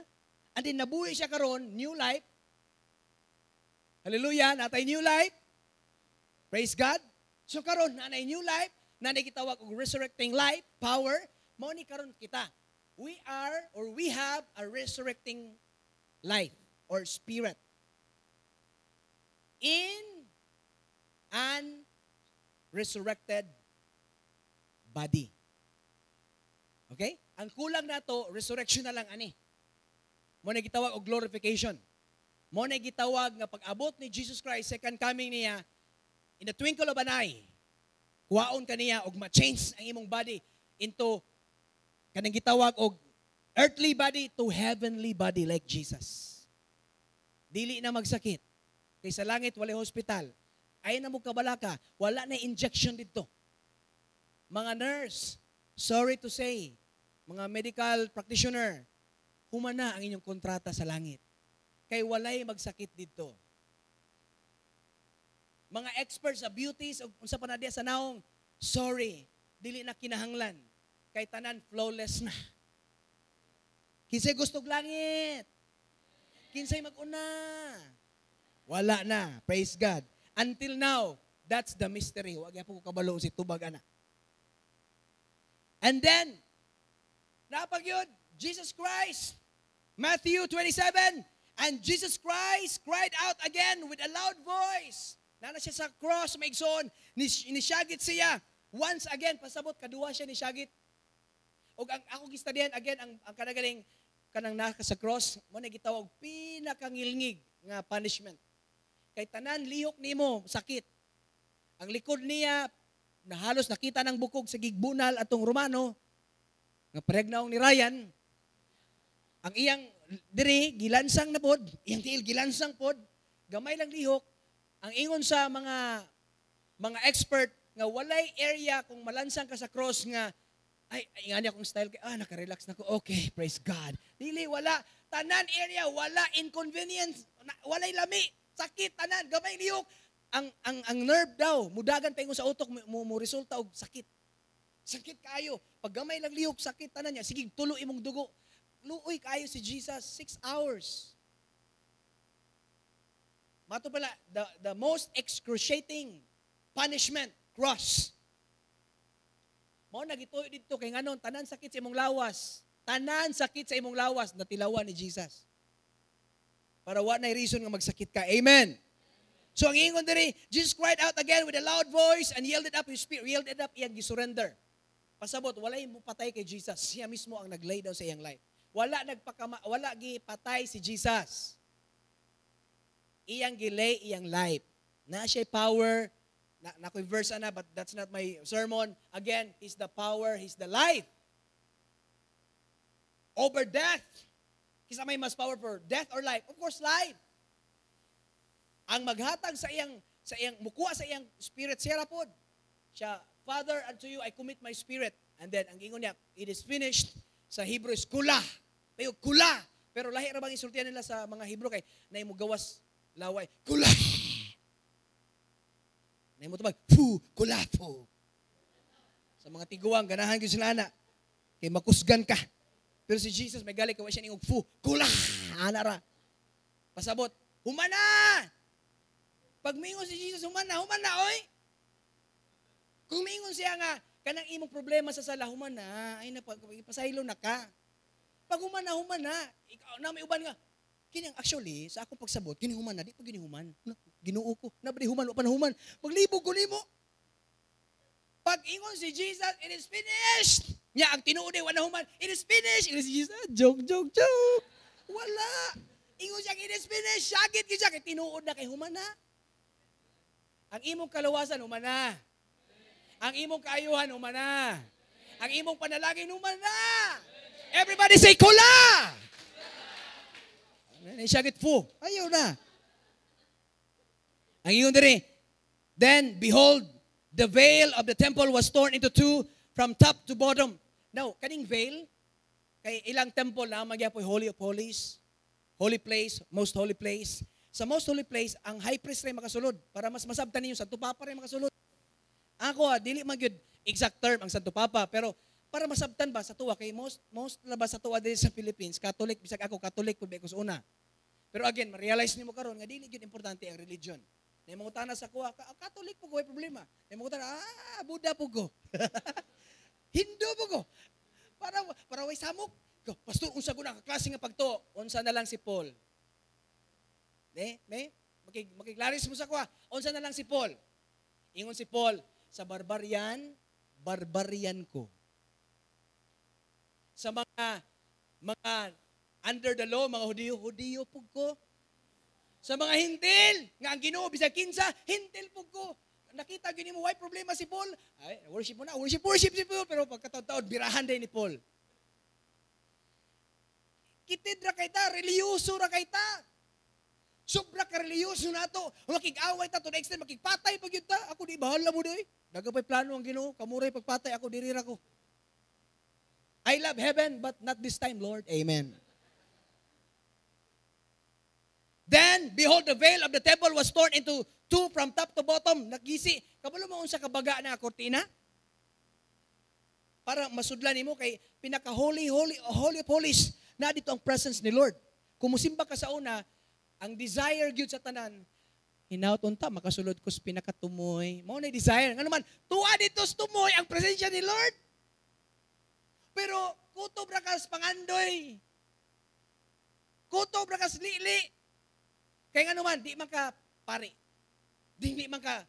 and then nabuhay siya karon, new life. Hallelujah, natay new life. Praise God. So karon nanay new life, nanay gitawag og resurrecting life, power, mao ni karon kita. We have a resurrecting life or spirit in an resurrected body. Okay? Ang kulang nato resurrection na lang ani. Mo na gitawag og glorification. Mo na gitawag nga pag-abot ni Jesus Christ second coming niya in the twinkle of an eye. Kuwaon kaniya og ma-change ang imong body into kanang gitawag og earthly body to heavenly body like Jesus. Dili na magsakit. Kay sa langit walay hospital. Ay na mo kabalaka, wala na injection dito. Mga nurse, sorry to say, mga medical practitioner, humana ang inyong kontrata sa langit. Kay walay magsakit dito. Mga experts sa beauties, unsa pa na diya sa naong, sorry, dili na kinahanglan. Kay tanan flawless na. Kinsay gustog langit? Kinsay mag-una? Wala na. Praise God. Until now, that's the mystery. Huwag yan po kabalo si tubag ana. And then, napag yun, Jesus Christ, Matthew 27, and Jesus Christ cried out again with a loud voice. Nana siya sa cross, maigsoon, nisiyagit siya. Once again, pasabot, kaduwa siya nisiyagit. O ang ako gistadihan again, ang kanagaling, kanang naka sa cross, mo na gitawag pinakangilngig nga punishment. Kay tanan lihok nimo sakit. Ang likod niya na halos nakita ng bukog sa gigbunal atong Romano nga pregnaong ni Ryan. Ang iyang diri gilansang na pod, iyang tiil gilansang pod, gamay lang lihok. Ang ingon sa mga expert nga walay area kung malansang ka sa cross nga ay ingani akong style kay naka-relax na ko. Okay, praise God. Dili wala tanan area, wala inconvenience, walay lami, sakit tanan, gamay lihok. Ang nerve daw, mudagan paingon sa utok mo resulta og sakit. Sakit kayo. Pag gamay lang lihok, sakit tanan niya. Sige, tulo imong dugo. Luoy kayo si Jesus 6 hours. Mato pala the most excruciating punishment, cross. Mao nagituyo dito kay nganon tanan sakit sa imong lawas. Tanan sakit sa imong lawas natilawan ni Jesus. Para wa nay reason nga magsakit ka. Amen. So ang ingon diri, Jesus cried out again with a loud voice and yielded up his spirit. Yielded up iyang gisurrender. Pasabot walay mo patay kay Jesus. Siya mismo ang naglay down sa iyang life. Wala gipatay si Jesus. Iyang gilay iyang life. Na siya power. Nakoy verse na, but that's not my sermon. Again, He's the power, He's the life. Over death. Kisa may mas power for death or life? Of course, life. Ang maghatag sa iyang mukuha sa iyang spirit, siya rapod. Siya, Father, unto you I commit my spirit. And then, ang ingon niya, it is finished. Sa Hebrew is kula. Pero kula. Pero lahi ra bang isultihan nila sa mga Hebrew kay nay mo gawas laway. Kula. Nay mo tubag, kula po. Sa mga tiguang, ganahan gyud sila ana. Kay makusgan ka. Pero si Jesus may gali kay wa siya ning kula. Ana ra. Pasabot, humana. Pag mingon si Jesus, humana, oy. Kung mingon siya nga, kanang imong problema sa sala, humana, ay na, pasaylo na ka. Pag humana, ikaw na may uban nga, kining actually, sa akong pagsabot, kining humana, di pa ginihuman. Ginoo ko, nabali human, o panahuman, maglibog ko nimo. Pag ingon si Jesus, it is finished. Nya, ang tinuod ay wanahuman, it is finished. It is Jesus, joke. Wala. Ingon siya, it is finished. Sagit siya, kay tinuod na kay humana. Ang imong kalawasan, humana. Ang imong kaayuhan, humana. Ang imong panalangin, humana. Everybody say, kula! Sagit po. Ayaw na. Ang ingon diri, then, behold, the veil of the temple was torn into two from top to bottom. Now, kaning veil, Kay ilang temple na magyapoy Holy of Holies, Holy Place, Most Holy Place. Sa Most Holy Place, ang high priest rin makasulod para mas masabtan ninyo Santo Papa rin makasulod. Ako dili man gyud exact term ang Santo Papa, pero para masabtan ba sa tuwa kay most labas sa tuwa din sa Philippines, Catholic bisag ako Catholic pud ko sa una. Pero again, ma-realize nimo karon nga dili gyud importante ang religion. Nay mga utana sa kuha, Catholic po ko ay problema. Nay mga utana, Buddha po ko. Hindu po ko. Para way samok. Pastor, unsa guna ka klase nga pagtuo? Unsa na lang si Paul? Makiklaris mo sa kuha. Unsa na lang si Paul? Ingon si Paul, sa barbarian ko. Sa mga under the law, mga Hudiyo pug ko. Sa mga hintil, nga ang Ginoo bisag kinsa, hintil pug ko. Nakita gyud mo why problema si Paul? Ay, worship mo na, worship si Paul, pero pagkataon-taon birahan din ni Paul. Kitid ra kay ta, reliyoso ra kay ta. Sobra ka reliyoso nato. Makig-away ta to the extent makigpatay pag yun ta. Ako di bahala mo doy. Dagapay plano ang Ginoo, kamuray pagpatay ako dirira ko. I love heaven, but not this time, Lord. Amen. Then, behold, the veil of the temple was torn into two from top to bottom. Nagisi. Kabalo mo sa kabaga na kortina? Para masudlan nimo kay pinaka-holy of holies na dito ang presence ni Lord. Kung musimba ka sa una, ang desire gyud sa tanan, hinauton ta, makasulod ko sa pinakatumoy. Mao na desire. Nga naman, tuwa dito sa tumoy ang presensya ni Lord. Pero, kutob ra kas pangandoy. Kutob ra kas lili. Kaya nga naman, di man ka pari. Di man ka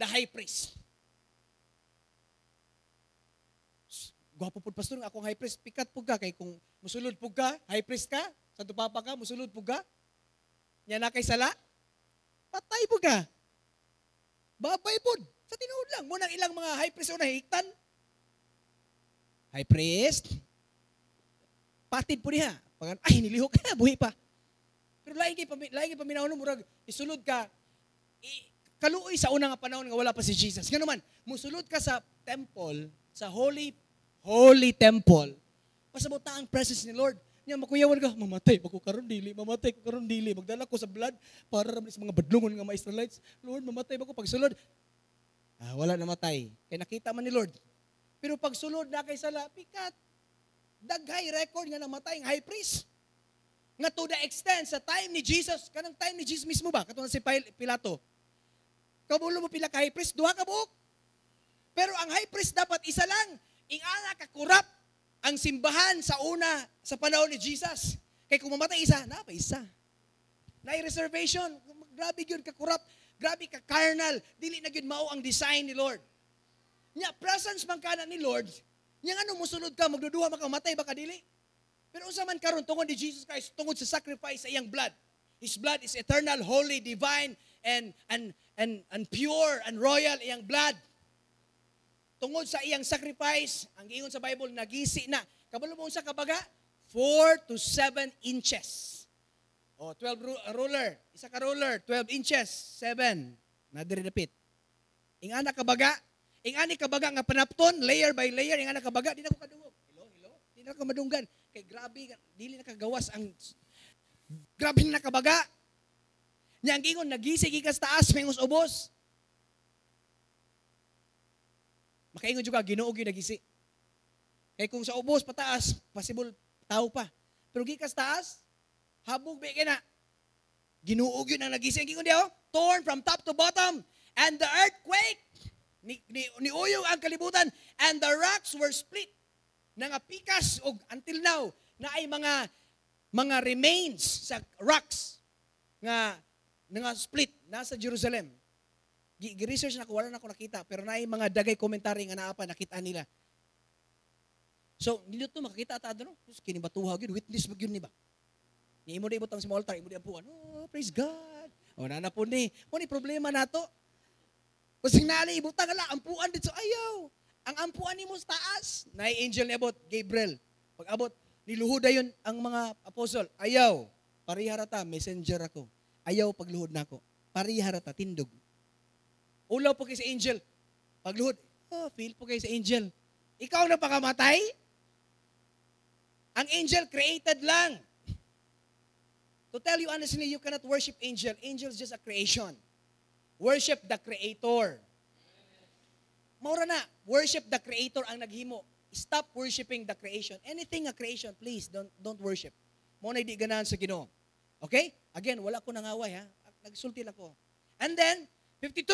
the high priest. Gwapo po, pastor, akong high priest, pikat po ka. Kaya kung musulod po ka, high priest ka, Santo Papa ka, musulod po ka, nya na kay sala, patay po ka. Babay po. Sa tinuod lang. Munang ilang mga high priest o nahiktan. High priest, patid po niya. Ay, nilihok ka, buhi pa. Pero laing paminahon mo, murag, isulod ka, kaluoy sa unang panahon nga wala pa si Jesus. Nga naman, musulod ka sa temple, sa holy temple, pasabot na ang presence ni Lord. Nya makuyawan ka, mamatay ko karon dili, magdala ko sa blood para sa mga badlungon nga mga Israelites. Lord, mamatay ko pagsulod. Wala namatay. Kaya nakita man ni Lord. Pero pagsulod na kay sala, pikat. Daghay record nga namatay ang high priest. Nga to the extent sa time ni Jesus, kanang time ni Jesus mismo ba? Katulad si Pilato. Kabulo mo pila ka high priest, duha ka buok. Pero ang high priest dapat isa lang. Ingana ka kurap ang simbahan sa una, sa panahon ni Jesus. Kaya kung mamatay isa, pa isa. Na-reservation, grabe yun ka kurap, grabe ka carnal, dili na yun mao ang design ni Lord. Nya, presence man ka na ni Lord, nya ano musunod ka, magduduha makamatay baka dili. Pero unsa man karon tungod ni Jesus Christ, tungod sa sacrifice sa iyang blood. His blood is eternal, holy, divine, and pure and royal iyang blood. Tungod sa iyang sacrifice, ang giingon sa Bible, nagisi na. Kabalo mo unsa kabaga? 4 to 7 inches. 12 ruler. Isa ka ruler, 12 inches, 7. Nadiri dapit. Ingana kabaga, ingani kabaga nga panapton, layer by layer, ingana kabaga, di na ko kadungog. Hello? Di na ko madunggan. Kay grabe, dili na kagawas ang grabe na kabaga. Nya ang giingon, nagisi gikas taas, mengos ubos. Makaingon juga, Ginoo gyud nagisi. Kay kung sa ubos pataas, possible tao pa. Pero gikas taas, habog ba na. Ginoo gyud ang nagisi. Ang giingon diyo, torn from top to bottom, and the earthquake, ni uyong ang kalibutan, and the rocks were split. Nangapikas og until now na ay mga remains sa rocks nga split nasa Jerusalem. Gi-research na ko, wala na ako nakita, pero naay mga dagay komentary nga naapa nakita nila. So, dito makakita ata no? Kini batuha gyud, witness mo gyud ni ba? Ni imo di butang sa altar, imo di ampuan. Oh, praise God. Na po ni, mo ni problema nato. Kasi nali ibutang ala ampuan dito ayaw. Ang ampuan nimo sa taas, naay angel ni abot, Gabriel. Pag abot, niluhod ayon ang mga apostol. Ayaw, pariharata, messenger ako. Ayaw pagluhod nako. Pariharata, tindog. Ulaw po kayo sa angel. Pagluhod, feel po kayo sa angel. Ikaw na pakamatay? Ang angel created lang. To tell you honestly, you cannot worship angel. Angel is just a creation. Worship the Creator. Maura na, worship the Creator ang naghimo. Stop worshiping the creation. Anything a creation, please, don't worship. Mo na di ganahan sa Ginoo. Okay? Again, wala ko nangaway ha. Nagsulti lang ko. And then, 52.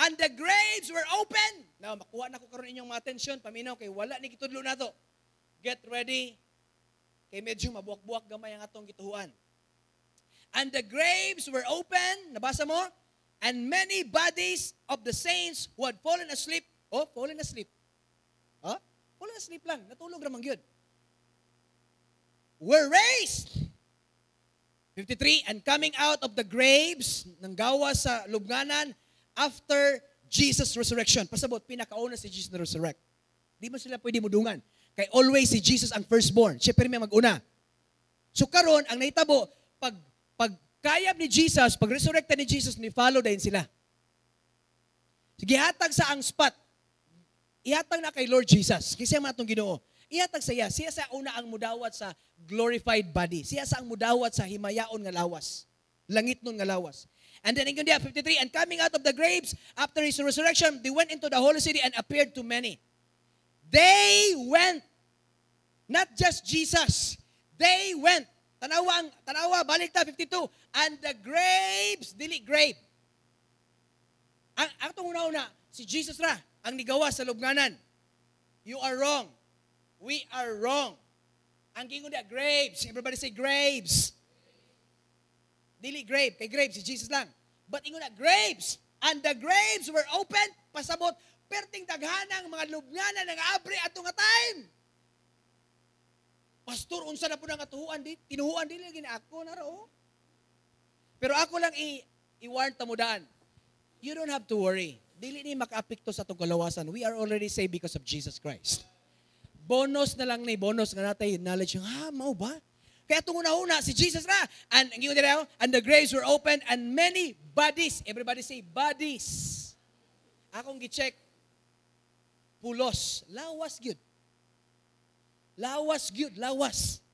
And the graves were open. Now, makuha na ko karon inyong mga atensyon. Paminaw kay wala ni kitudlo na to. Get ready. Kay medyo mabuak-buak gamay ang atong gituhuan. And the graves were open. Nabasa mo? And many bodies of the saints who had fallen asleep. Oh, fallen asleep. Huh? Fallen asleep lang. Natulog ramang yun. Were raised. 53. And coming out of the graves, nang gawa sa lubnganan, after Jesus' resurrection. Pasabot, pinakauna si Jesus na resurrect. Di mo sila pwede mudungan. Kay always si Jesus ang firstborn. Siya may maguna. So karon ang nahitabo, pag kayab ni Jesus, pag resurrected ni Jesus, ni-follow din sila. Sige, hatag sa ang spot. Ihatag na kay Lord Jesus. Kasi mga itong Ginoo. Ihatag sa iya. Siya sa una ang mudawat sa glorified body. Siya sa ang mudawat sa himayaon nga lawas. Langit nun nga lawas. And then in 53, and coming out of the graves, after his resurrection, they went into the holy city and appeared to many. They went. Not just Jesus. They went. Tanawa, balik ta, 52. And the graves, dili grave. Ang itong una-una, si Jesus ra, ang nigawa sa lubnganan. You are wrong. We are wrong. Ang gingon na, graves. Everybody say graves. Dili grave. Kay graves, si Jesus lang. But ingon na, graves. And the graves were open. Pasabot, perting daghanang mga lubnganan ng abre atong nga time. Pastor, unsa na po nang atuhuan di? Tinuhuan di lagi na ako na ro. Pero ako lang i-warn tamudaan. You don't have to worry. Dili ni makaapekto sa itong kalawasan. We are already saved because of Jesus Christ. Bonus na lang ni bonus nga natin knowledge. Mao ba? Kaya itong una-una, si Jesus na. And the graves were open and many bodies. Everybody say bodies. Akong gi-check. Pulos. Lawas gyud. Lawas gyud, lawas.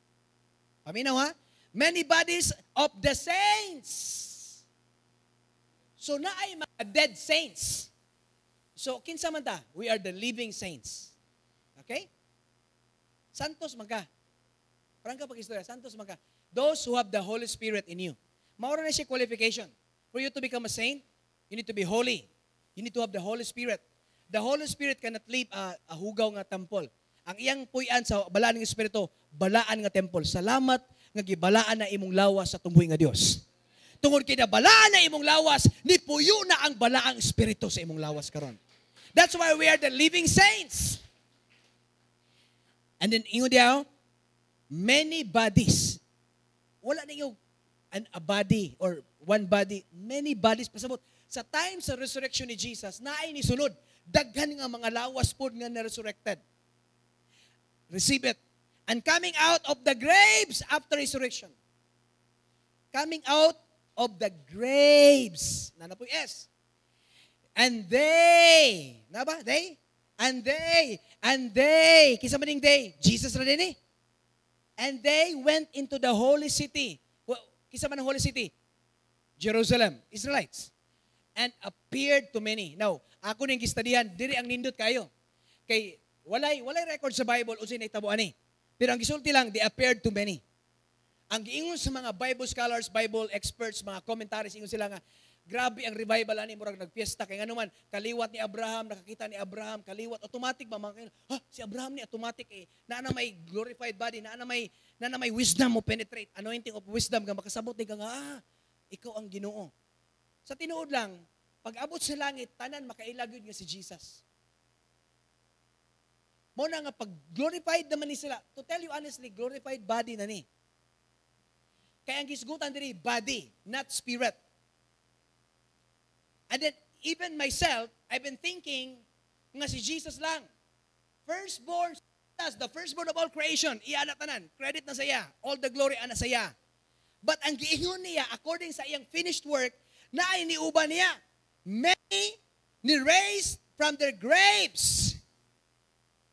Paminaw ha? Many bodies of the saints. So na ay mga dead saints. So kinsa man ta? We are the living saints. Okay? Santos magka. Parang kapag istorya, santos magka. Those who have the Holy Spirit in you. Maura na siya qualification. For you to become a saint, you need to be holy. You need to have the Holy Spirit. The Holy Spirit cannot leave a hugaw nga temple. Ang iyang puy-an sa balaan ng Espiritu, balaan nga temple. Salamat nga gibalaan na imong lawas sa tumbuhi nga Dios. Tungod kay na balaan na imong lawas, ni puyo na ang balaang Espiritu sa imong lawas karon. That's why we are the living saints. And then ingon diaw, many bodies. Wala na yung a body or one body, many bodies pasabot. Sa time sa resurrection ni Jesus, naay ni sunod, daghan nga mga lawas pod nga na-resurrected. Receive it. And coming out of the graves after resurrection. Coming out of the graves. Nana po yes. And they. Na ba? They? And they. Kisa maning they? Jesus na din eh. And they went into the holy city. Well, kisa man ang holy city? Jerusalem. Israelites. And appeared to many. Now, ako ning gistadihan, diri ang nindot kayo. Kay walay record sa Bible unsay nahitabo ani. Pero ang gisulti lang, they appeared to many. Ang giingon sa mga Bible scholars, Bible experts, mga commentaries, ingon sila nga, grabe ang revival ani, murag nagfiesta kay nganuman kaliwat ni Abraham, nakakita ni Abraham, kaliwat automatic ba mga si Abraham ni automatic na may glorified body, na may wisdom mo penetrate, anointing of wisdom nga makasabot ni nga ikaw ang Ginoo. Sa tinuod lang, pag abot sa langit, tanan makailag yun nga si Jesus. Mo na nga pag glorified naman ni sila. To tell you honestly, glorified body na ni. Kaya ang gisgutan diri body, not spirit. And then even myself, I've been thinking nga si Jesus lang. Firstborn, the firstborn of all creation, iya na tanan. Credit na sa iya. All the glory ana sa iya. But ang giingon niya according sa iyang finished work, na iniuban niya. Many ni raised from their graves.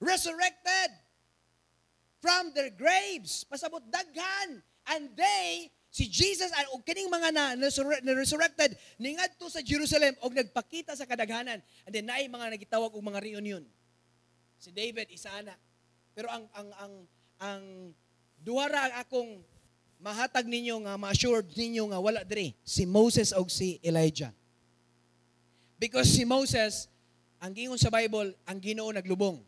Resurrected. from their graves. Pasabot daghan. And they, si Jesus o kining mga na-resurrected ningadto sa Jerusalem og nagpakita sa kadaghanan. And then naay mga nagitawag og mga reunion. Si David isa ana. Pero ang duha ra ang akong mahatag ninyo nga ma-assured ninyo nga wala diri si Moses og si Elijah. Because si Moses, ang gingon sa Bible, ang Ginoo naglubong.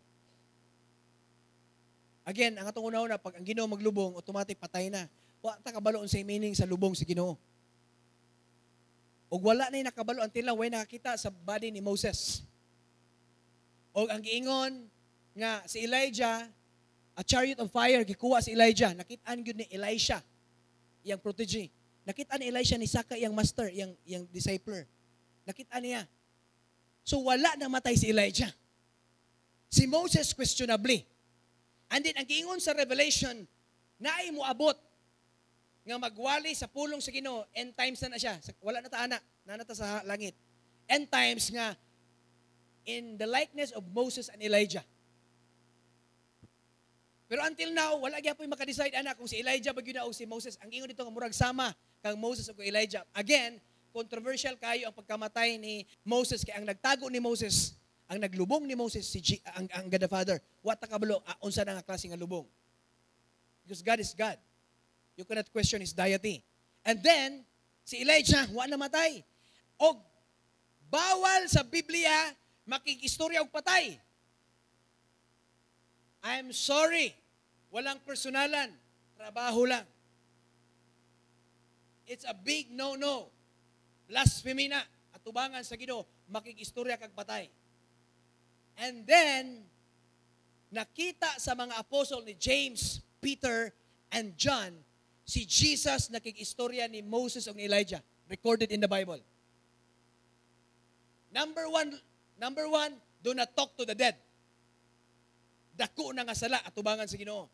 Again, ang atong una-una, pag ang Ginoo maglubong, automatic patay na. Wa ta kabaloon sa meaning sa lubong si Ginoo. Og wala na nakabalo until now way nakakita sa body ni Moses. Og ang giingon nga si Elijah, a chariot of fire gikuha si Elijah, nakit-an gyud ni Elisha, iyang protege. Nakit-an ni Elisha ni Saka iyang master, iyang discipler. Nakit-an niya. So wala nang matay si Elijah. Si Moses questionably. And then ang giingon sa Revelation, naay moabot nga magwali sa pulong sa Ginoo, end times na siya. Wala na ta ana, nanata sa langit. End times nga in the likeness of Moses and Elijah. Pero until now, wala gyapon maka-decide ana kung si Elijah ba gyud o si Moses. Ang ingon dito nga murag sama kang Moses ug Elijah. Again, controversial kayo ang pagkamatay ni Moses kay ang nagtago ni Moses, ang naglubong ni Moses ang God the Father. What ta kabalo unsa na nga klase nga lubong? Because God is God. You cannot question his deity. And then si Elijah wa namatay. Og bawal sa Biblia makikistorya og patay. I'm sorry. Walang personalan. Trabaho lang. It's a big no-no. Blasphemy na. Atubangan sa Ginoo, makikistorya kag patay. And then, nakita sa mga apostol ni James, Peter, and John, si Jesus nakikistorya ni Moses o ni Elijah. Recorded in the Bible. Number one, do not talk to the dead. Dako na nga sala, atubangan sa Ginoo.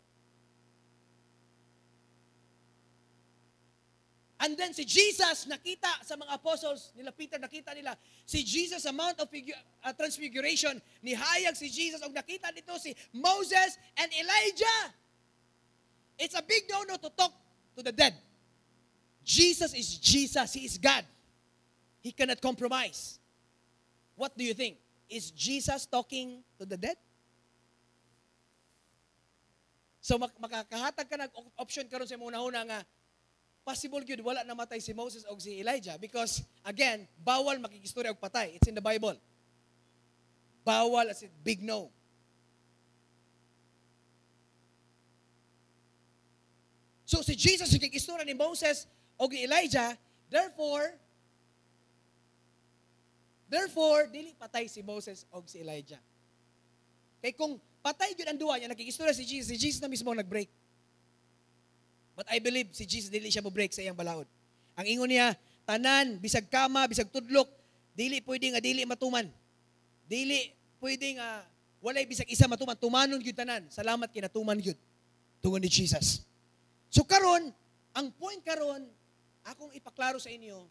And then si Jesus, nakita sa mga apostles, nila Peter, nakita nila, si Jesus sa Mount of Transfiguration, nihayag si Jesus, o nakita dito si Moses and Elijah. It's a big no-no to talk to the dead. Jesus is Jesus. He is God. He cannot compromise. What do you think? Is Jesus talking to the dead? So makakahatag ka ng option karon sa muna nga possible gyud wala namatay si Moses o si Elijah because again, bawal makikistorya og patay. It's in the Bible. Bawal as in big no. So si Jesus nakikistorya ni Moses o ni Elijah, therefore dili patay si Moses o si Elijah. Kay kung patay gyud ang duha niya, nakikistorya si Jesus na mismo nag-break. But I believe si Jesus dili siya mo-break sa iyang balaod. Ang ingon niya, tanan, bisag kama, bisag tudlok, dili pwede nga dili matuman. Dili pwede nga walay bisag isa matuman, tumanon gyud tanan. Salamat kay natuman gyud tungod ni Jesus. So karon, ang point karon, akong ipaklaro sa inyo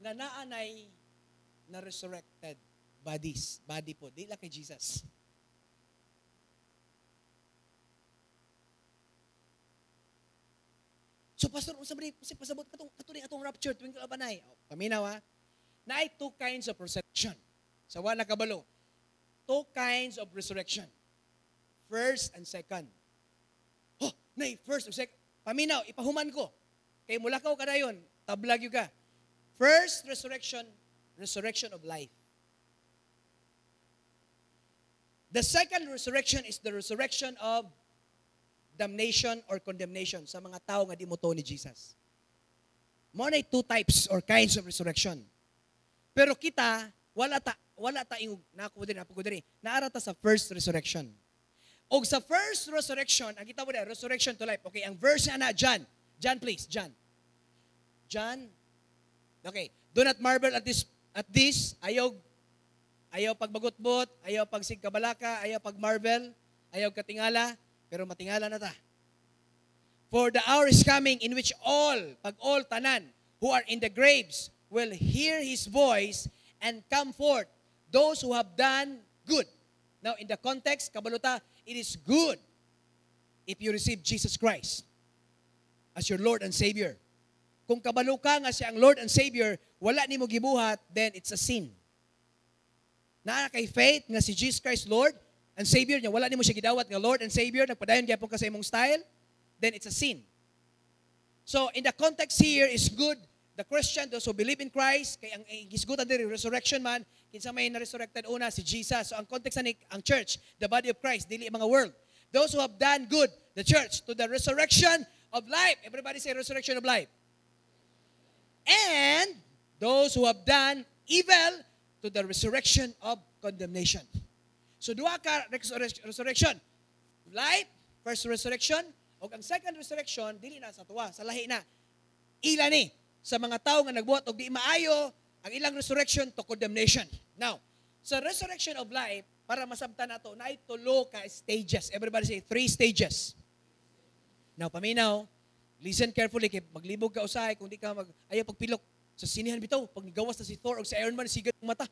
nga naanay na resurrected body po, dili kay Jesus. So pastor, unsa ba si pasabot katuning atong rapture tuwing kalabanay? Paminaw ha. Naay two kinds of resurrection. Sa wala kabalo. Two kinds of resurrection. First and second. Oh, nay first and second. Paminaw, ipahuman ko. Kay mulakaw kadayon, tablag yung ka. First resurrection, resurrection of life. The second resurrection is the resurrection of damnation or condemnation sa mga tao nga di mo to ni Jesus. Mo na two types or kinds of resurrection. Pero kita wala ta ingog nako diri. Naara ta sa first resurrection. Og sa first resurrection, ang kita mo diri resurrection to life. Okay, ang verse na John. John please, John. Okay, do not marvel at this ayaw pagbagotbot, ayaw pagsigkabalaka, ayaw pagmarvel, ayaw katingala. Pero matingala na ta. For the hour is coming in which pag all tanan, who are in the graves, will hear His voice and come forth, those who have done good. Now, in the context, kabaluta, it is good if you receive Jesus Christ as your Lord and Savior. Kung kabalo ka nga siya ang Lord and Savior, wala nimo gibuhat, then it's a sin. Na kay faith nga si Jesus Christ Lord and Savior niya, wala nimo siya gidawat nga Lord and Savior, nagpadayon gyapon ka sa imong style, then it's a sin. So in the context here is good, the Christian, those who believe in Christ, kay ang gisgutan diri resurrection man, kinsa may na-resurrected una si Jesus. So ang context ani ang church, the body of Christ, dili mga world. Those who have done good, the church, to the resurrection of life. Everybody say resurrection of life. And those who have done evil to the resurrection of condemnation. So duha ka resurrection. Life, first resurrection, o ang second resurrection, dili na sa tuwa, sa lahi na. Ila ni, sa mga tao nga nagbuhat og di maayo, ang ilang resurrection to condemnation. Now, sa resurrection of life, para masabtan nato, na tulo ka stages. Everybody say, 3 stages. Now, paminaw, listen carefully, kay maglibog ka usahay, kung di ka ayaw pagpilok. Sa sinihan bitaw, pag nigawas na si Thor o si Iron Man, sigad ng mata,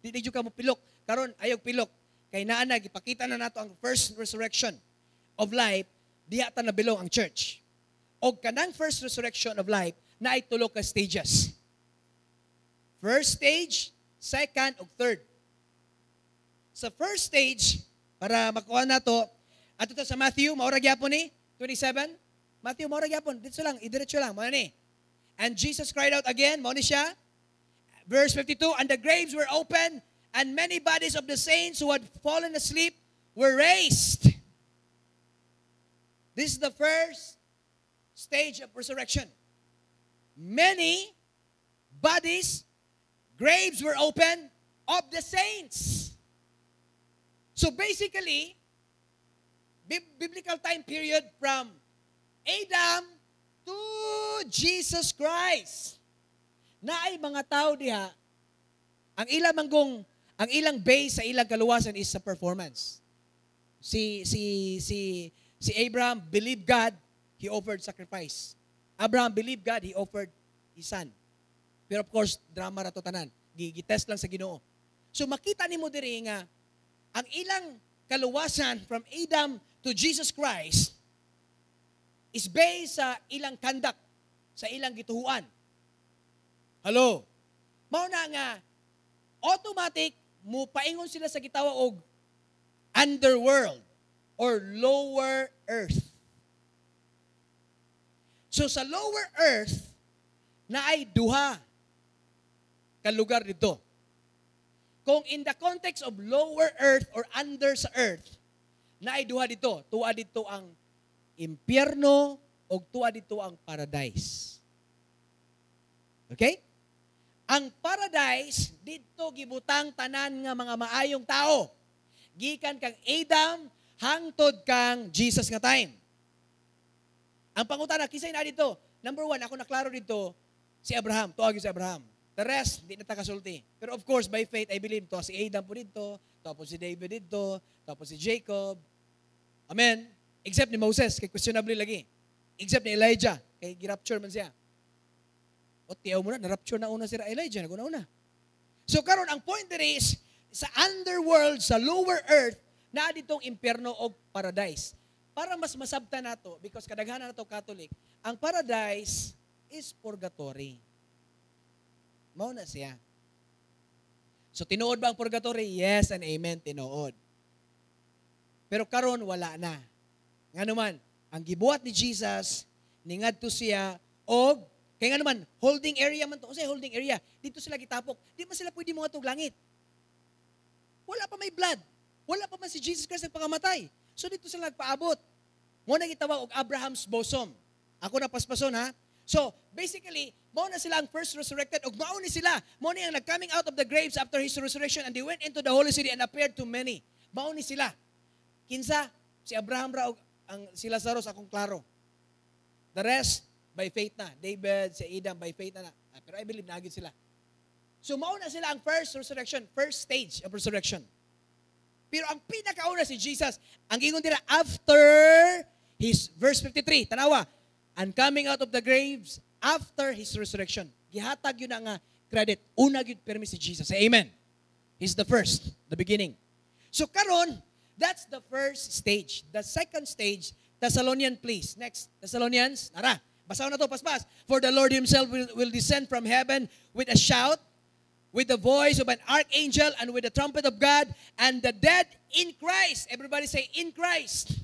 di ka mo pilok. Karon ayaw pilok. Kay naanag, ipakita na nato ang first resurrection of life, diha ta nabilong ang church. O kanang first resurrection of life, na ay tulo ka stages. First stage, second, o third. Sa first stage, para makuha na to, ato to sa Matthew, maura gyapon ni, 27, Matthew, maura gyapon, dito lang, idiretso lang, mga ni. And Jesus cried out again, mauna siya, verse 52, and the graves were open, and many bodies of the saints who had fallen asleep were raised. This is the first stage of resurrection. Many bodies, graves were open of the saints. So basically, biblical time period from Adam to Jesus Christ. Na ay mga tao diha, ang ilang base sa ilang kaluwasan is sa performance. Si Abraham believed God, he offered sacrifice. Abraham believed God, he offered his son. Pero of course, drama ra to tanan. Gitest lang sa Ginoo. So makita nimo diri nga ang ilang kaluwasan from Adam to Jesus Christ is based sa ilang conduct, sa ilang gituhuan. Hello? Mao na nga automatic mo paingon sila sa gitawa og underworld or lower earth. So sa lower earth na ay duha ka lugar dito. Kung in the context of lower earth or under sa earth, na ay duha dito. Tuwa dito ang impyerno o tuwa dito ang paradise. Okay? Ang paradise, dito gibutang tanan nga mga maayong tao. Gikan kang Adam, hangtod kang Jesus nga time. Ang pangutana, kisay na dito. Number 1, ako naklaro dito, si Abraham. Tuwag si Abraham. The rest, di na takasulti. Pero of course, by faith, I believe, to si Adam po dito, tapos si David dito, tapos si Jacob. Amen? Except ni Moses, kay questionable lagi. Except ni Elijah, kay girapture man siya. O tiyaw mo na, narapture na una si Elijah, naguna-una. So karon ang point there is, sa underworld, sa lower earth, na ditong impyerno o paradise. Para mas masabta nato, because kadaghanan nato Catholic, ang paradise is purgatory. Mao na siya. So tinuod ba ang purgatory? Yes and amen, tinuod. Pero karon wala na. Nga naman, ang gibuhat ni Jesus, ningadto siya og kaya nga naman, holding area man to. Kasi holding area, dito sila gitapok. Di man sila pwede mga tog langit. Wala pa may blood. Wala pa man si Jesus Christ nagpangamatay. So dito sila nagpaabot. Mo na gitawag og Abraham's bosom. Ako na paspason ha. So basically, mao na sila ang first resurrected ug mao ni sila. Mao ni ang nag-coming out of the graves after his resurrection and they went into the holy city and appeared to many. Mao ni sila. Kinsa si Abraham ra og ang si Lazarus akong klaro. The rest by faith na. David, si Adam, by faith na. Pero I believe na agad sila. So mauna sila ang first resurrection, first stage of resurrection. Pero ang pinakauna si Jesus, ang gingon nila after his, verse 53, tanawa, and coming out of the graves after his resurrection. Gihatag yun ang credit. Una yun permi si Jesus. Say amen. He's the first, the beginning. So karon, that's the first stage. The second stage, Thessalonians, please. Next, Thessalonians. Tara, basahin na to, paspas. For the Lord himself will descend from heaven with a shout, with the voice of an archangel, and with the trumpet of God, and the dead in Christ. Everybody say, in Christ.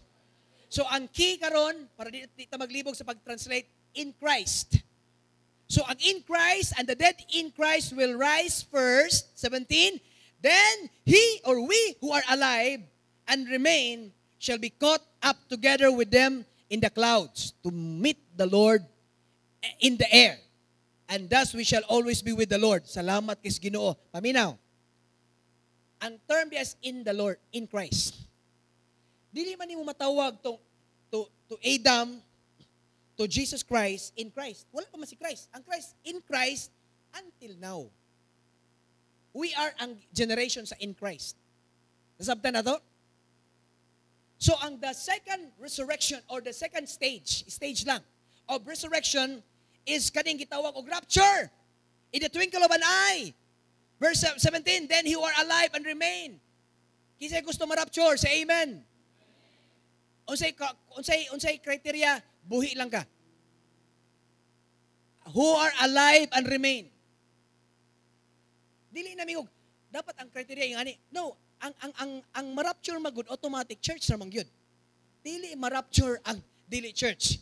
So, ang key karon para di ta maglibog sa pag-translate, in Christ. So, ang in Christ and the dead in Christ will rise first, 17. Then, he or we who are alive and remain shall be caught up together with them in the clouds to meet the Lord in the air. And thus we shall always be with the Lord. Salamat kis Ginoo. Paminaw. Ang term is in the Lord, in Christ. Dili man nimo matawag to Adam, to Jesus Christ, in Christ. Wala pa man si Christ. Ang Christ, in Christ, until now. We are ang generation sa in Christ. Nasabtan na to? So, ang the second resurrection or the second stage lang of resurrection is kaning gitawag og rapture. In the twinkle of an eye. Verse 17, then who are alive and remain. Kisay gusto ma-rapture, say amen. Unsay criteria, buhi lang ka. Who are alive and remain. Dili na mingog, dapat ang criteria yung ani. No, ang ma-rapture magud automatic church na mangyud. Dili ma-rapture ang dili church.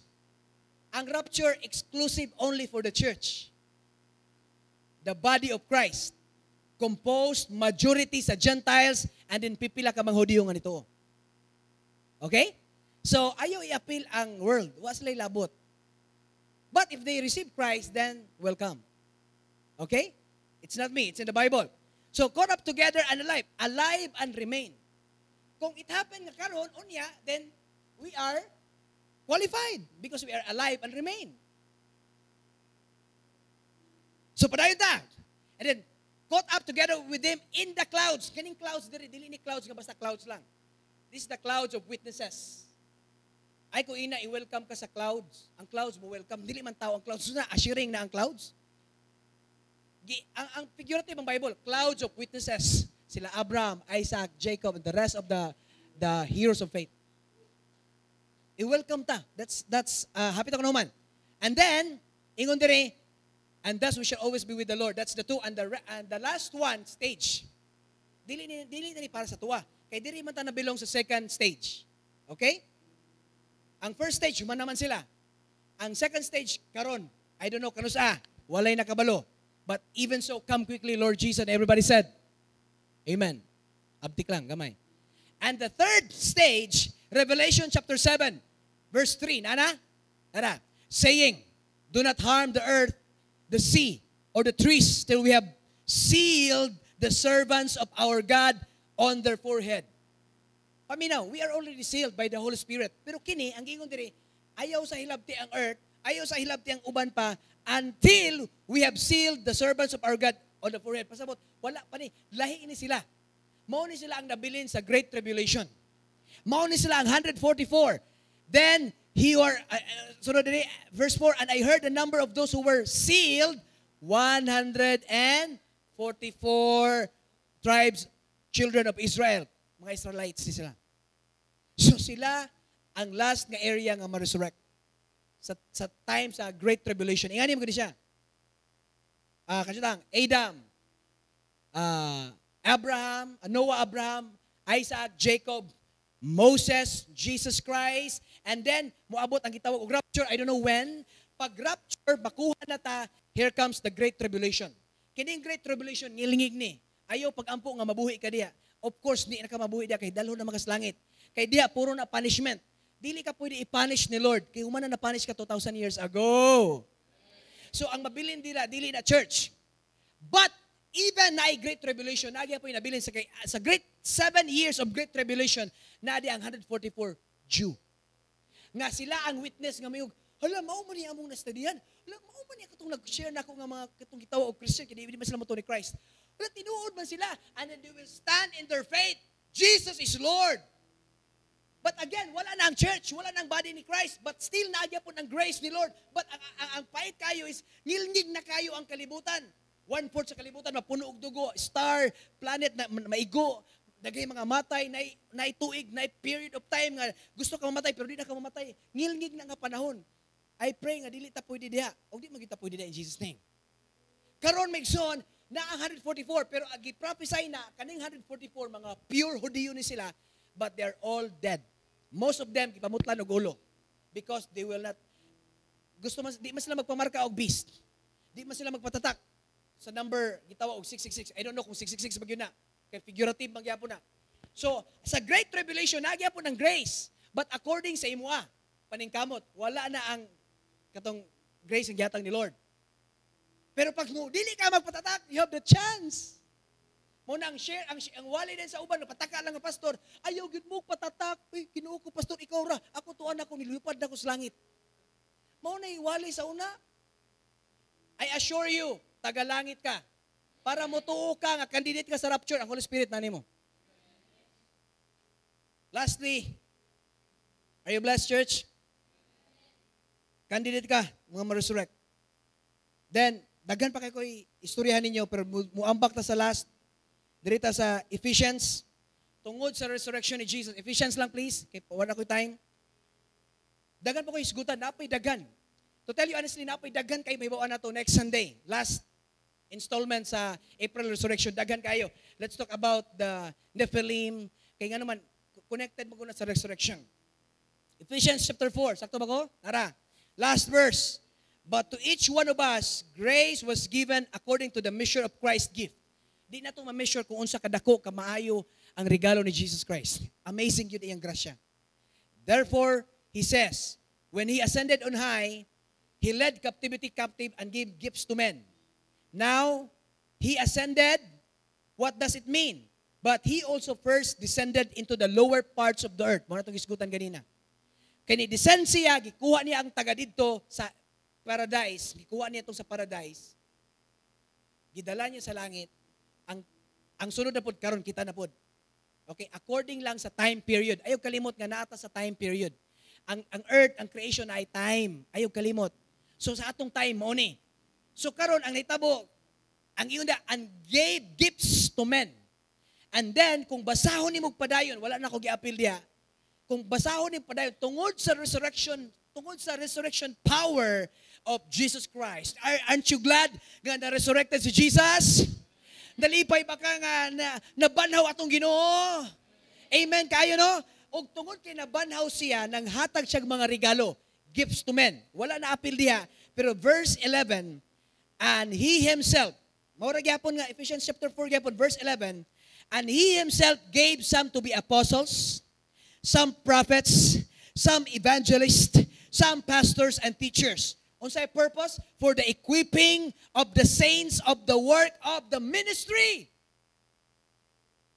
Ang rapture exclusive only for the church. The body of Christ. Composed majority sa Gentiles and then pipila ka mga Hudiyo nga nito. Okay? So, ayaw i-appeal ang world. Wa sila'y labot. But if they receive Christ, then welcome. Okay? It's not me. It's in the Bible. So, caught up together and alive. Alive and remain. Kung it happen nga karon unya, then we are qualified because we are alive and remain. So, padayon ta. And then, caught up together with them in the clouds. Kaning clouds, dili ni clouds nga basta clouds lang. This is the clouds of witnesses. Ay ko ina, i-welcome ka sa clouds. Ang clouds mo welcome. Dili man tao ang clouds. So na, assuring na ang clouds. Ang figurative ng Bible, clouds of witnesses. Sila Abraham, Isaac, Jacob, and the rest of the heroes of faith. I-welcome ta. That's happy to naman. And then, ingon dire, and thus we shall always be with the Lord. That's the two. And the last one, stage. Dili na para sa tuwa. Kaya dili man ta nabilong sa second stage. Okay? Ang first stage, human naman sila. Ang second stage, karon, I don't know, kanusa, walay nakabalo. But even so, come quickly, Lord Jesus. And everybody said, Amen. Abtik lang, gamay. And the third stage, Revelation chapter 7, verse 3, Nana, saying, do not harm the earth, the sea, or the trees, till we have sealed the servants of our God on their forehead. Paminaw, we are already sealed by the Holy Spirit. Pero kini, ang gingon diri, ayaw sa hilabti ang earth, ayaw sa hilabti ang uban pa, until we have sealed the servants of our God on the forehead. Pasabot, wala pa ni, lahi ini sila. Mao ni sila ang nabilin sa Great Tribulation. Mao ni sila ang 144. Then, verse 4, and I heard the number of those who were sealed, 144 tribes, children of Israel. Mga Israelites ni sila. So sila ang last nga area nga ma-resurrect sa time sa Great Tribulation. Ingani mo gani siya. Kasyutang, Adam, Noah, Abraham, Isaac, Jacob, Moses, Jesus Christ, and then moabot ang gitawag og rapture. I don't know when. Pag rapture, bakuha na ta, here comes the Great Tribulation. Kining Great Tribulation, ngilingig ni. Ayaw pag-ampo nga mabuhi ka diya. Of course, di na ka mabuhi diya kay dalho na magas langit. Kay diya, puro na punishment. Dili ka pwede i-punish ni Lord. Kay humana na punish ka 2,000 years ago. So, ang mabilin dili na church. But, even na Great Tribulation, nagya po yung nabilin sa great 7 years of Great Tribulation, naadi ang 144 Jew. Nga sila ang witness nga mayog, hala, mao man niya among na-studian. Hala, mao man niya katong nag-share na ako nga mga katong gitawa o Christian, kaya di ba sila mato ni Christ. Hala, tinuod man sila. And then they will stand in their faith. Jesus is Lord. But again, wala na ang church, wala na ang body ni Christ, but still naagya po ng grace ni Lord. But ang pait kayo is, ngilngig na kayo ang kalibutan. 1/4 sa kalibutan, mapuno og dugo, star, planet na maigo, Dagay mga matay, na ituig, na period of time nga gusto ka mamatay pero di na ka mamatay. Ngilngig na nga panahon. I pray nga dili ta pwede diha. O di magita pwede diha in Jesus name. Karon Megson, na ang 144 pero agi prophesy na kaning 144 mga pure Hudiyo ni sila, but they're all dead. Most of them gipamutlan og ulo because they will not di man sila magpamarka og beast. Di man sila magpatatak sa number gitawa og 666. I don't know kung 666 ba gyud na. Kay figurative magyapon na. So, sa Great Tribulation nagyapon ang grace. But according sa imua, paningkamot, wala na ang katong grace ang gihatag ni Lord. Pero pag mo dili ka magpatatak, you have the chance. Mo na ang share ang wali din sa uban pataka lang nga pastor, ayaw gyud mo patatak. Uy, Ginoo ko pastor, ikaw ra. Ako tuan ako nilupad na ko sa langit. Mao na iwali sa una. I assure you, tagalangit ka. Para mo tuo ka nga candidate ka sa rapture, ang Holy Spirit na nimo. Lastly, are you blessed, church? Candidate ka, mga ma-resurrect. Then, daghan pa kayo ko istoryahan ninyo, pero muambak ta sa last, dirita sa Ephesians, tungod sa resurrection ni Jesus. Ephesians lang please, kaya wala ko time. Dagan pa ko isgutan, napay dagan. To tell you honestly, napay dagan kayo may bawaan na to next Sunday. Last installment sa April Resurrection, dagan kayo. Let's talk about the Nephilim. Kaya nga naman, connected mo na sa resurrection. Ephesians chapter 4, sakto ba ko? Tara, last verse. But to each one of us, grace was given according to the measure of Christ's gift. Di na ito ma-measure kung unsa kadako, kamaayo ang regalo ni Jesus Christ. Amazing yun iyang grasya. Therefore, he says, when he ascended on high, he led captivity captive and gave gifts to men. Now, he ascended, what does it mean? But he also first descended into the lower parts of the earth. Muna itong isgutan ganina. Kaya ni-descend siya, gikuha niya ang taga dito sa paradise, gikuha niya itong sa paradise, gidala niya sa langit, ang sunod na pod karon kita na pod. Okay, according lang sa time period. Ayaw kalimot nga naata sa time period. Ang earth, ang creation ay time. Ayaw kalimot. So sa atong time mo ni. So karon ang nitabo, ang iyon and gave gifts to men. And then kung basahon ni mo padayon, wala na ko giapil diha. Kung basahon ni padayon tungod sa resurrection power of Jesus Christ. Aren't you glad nga na-resurrected si Jesus? Nalipay ba ka nga nabanhaw atong Ginoo? Amen kayo no? Og tungod kay nabanhaw siya nang hatag siyang mga regalo, gifts to men. Wala na apil diha. Pero verse 11, and he himself, maura gyapon nga Ephesians chapter 4 gyapon verse 11, and he himself gave some to be apostles, some prophets, some evangelists, some pastors and teachers. Unsay purpose? For the equipping of the saints of the work of the ministry.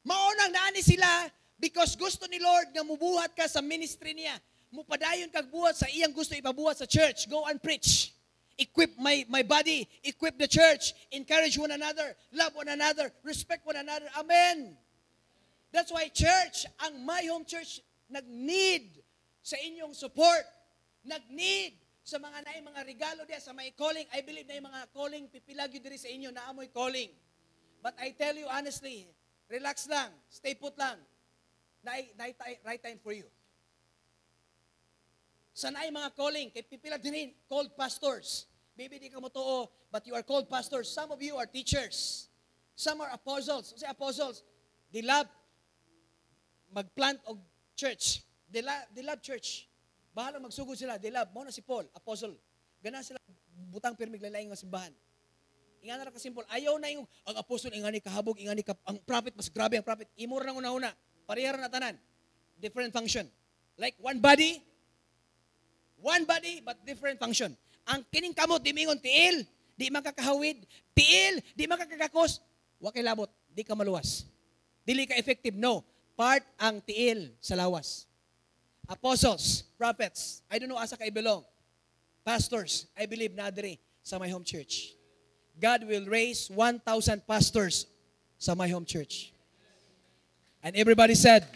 Maunang naani sila because gusto ni Lord na mubuhat ka sa ministry niya. Mupadayon kag buhat sa iyang gusto ipabuhat sa church. Go and preach. Equip my body. Equip the church. Encourage one another. Love one another. Respect one another. Amen. That's why church, ang My Home Church, nag-need sa inyong support. Nag-need sa mga naay mga regalo diya, sa may calling. I believe na yung mga calling, pipilag yun diri sa inyo, na amoy calling. But I tell you honestly, relax lang, stay put lang. Right time for you. Sa naay mga calling, kay pipilag din called pastors. Maybe di ka mo too, but you are called pastors. Some of you are teachers. Some are apostles. Kasi apostles, they love magplant of church. They love church. Bahala magsugod sila, they love. Mao na si Paul, apostle. Gana sila butang pirmig lain nga simbahan. Ingana ra ka simple. Ayaw na yung ang apostle ingani kahabog, ingani ka ang prophet mas grabe ang prophet. Imor na una-una. Parehara na tanan. Different function. Like one body but different function. Ang kining kamot di mingon tiil, di makakahawid, tiil, di makakakakos, wa kay labot, di ka maluwas. Dili ka effective, no. Part ang tiil sa lawas. Apostles, prophets, I don't know asa kay belong. Pastors, I believe na diri sa My Home Church. God will raise 1,000 pastors sa My Home Church. And everybody said,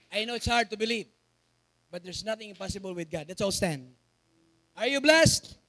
I know it's hard to believe, but there's nothing impossible with God. Let's all stand. Are you blessed?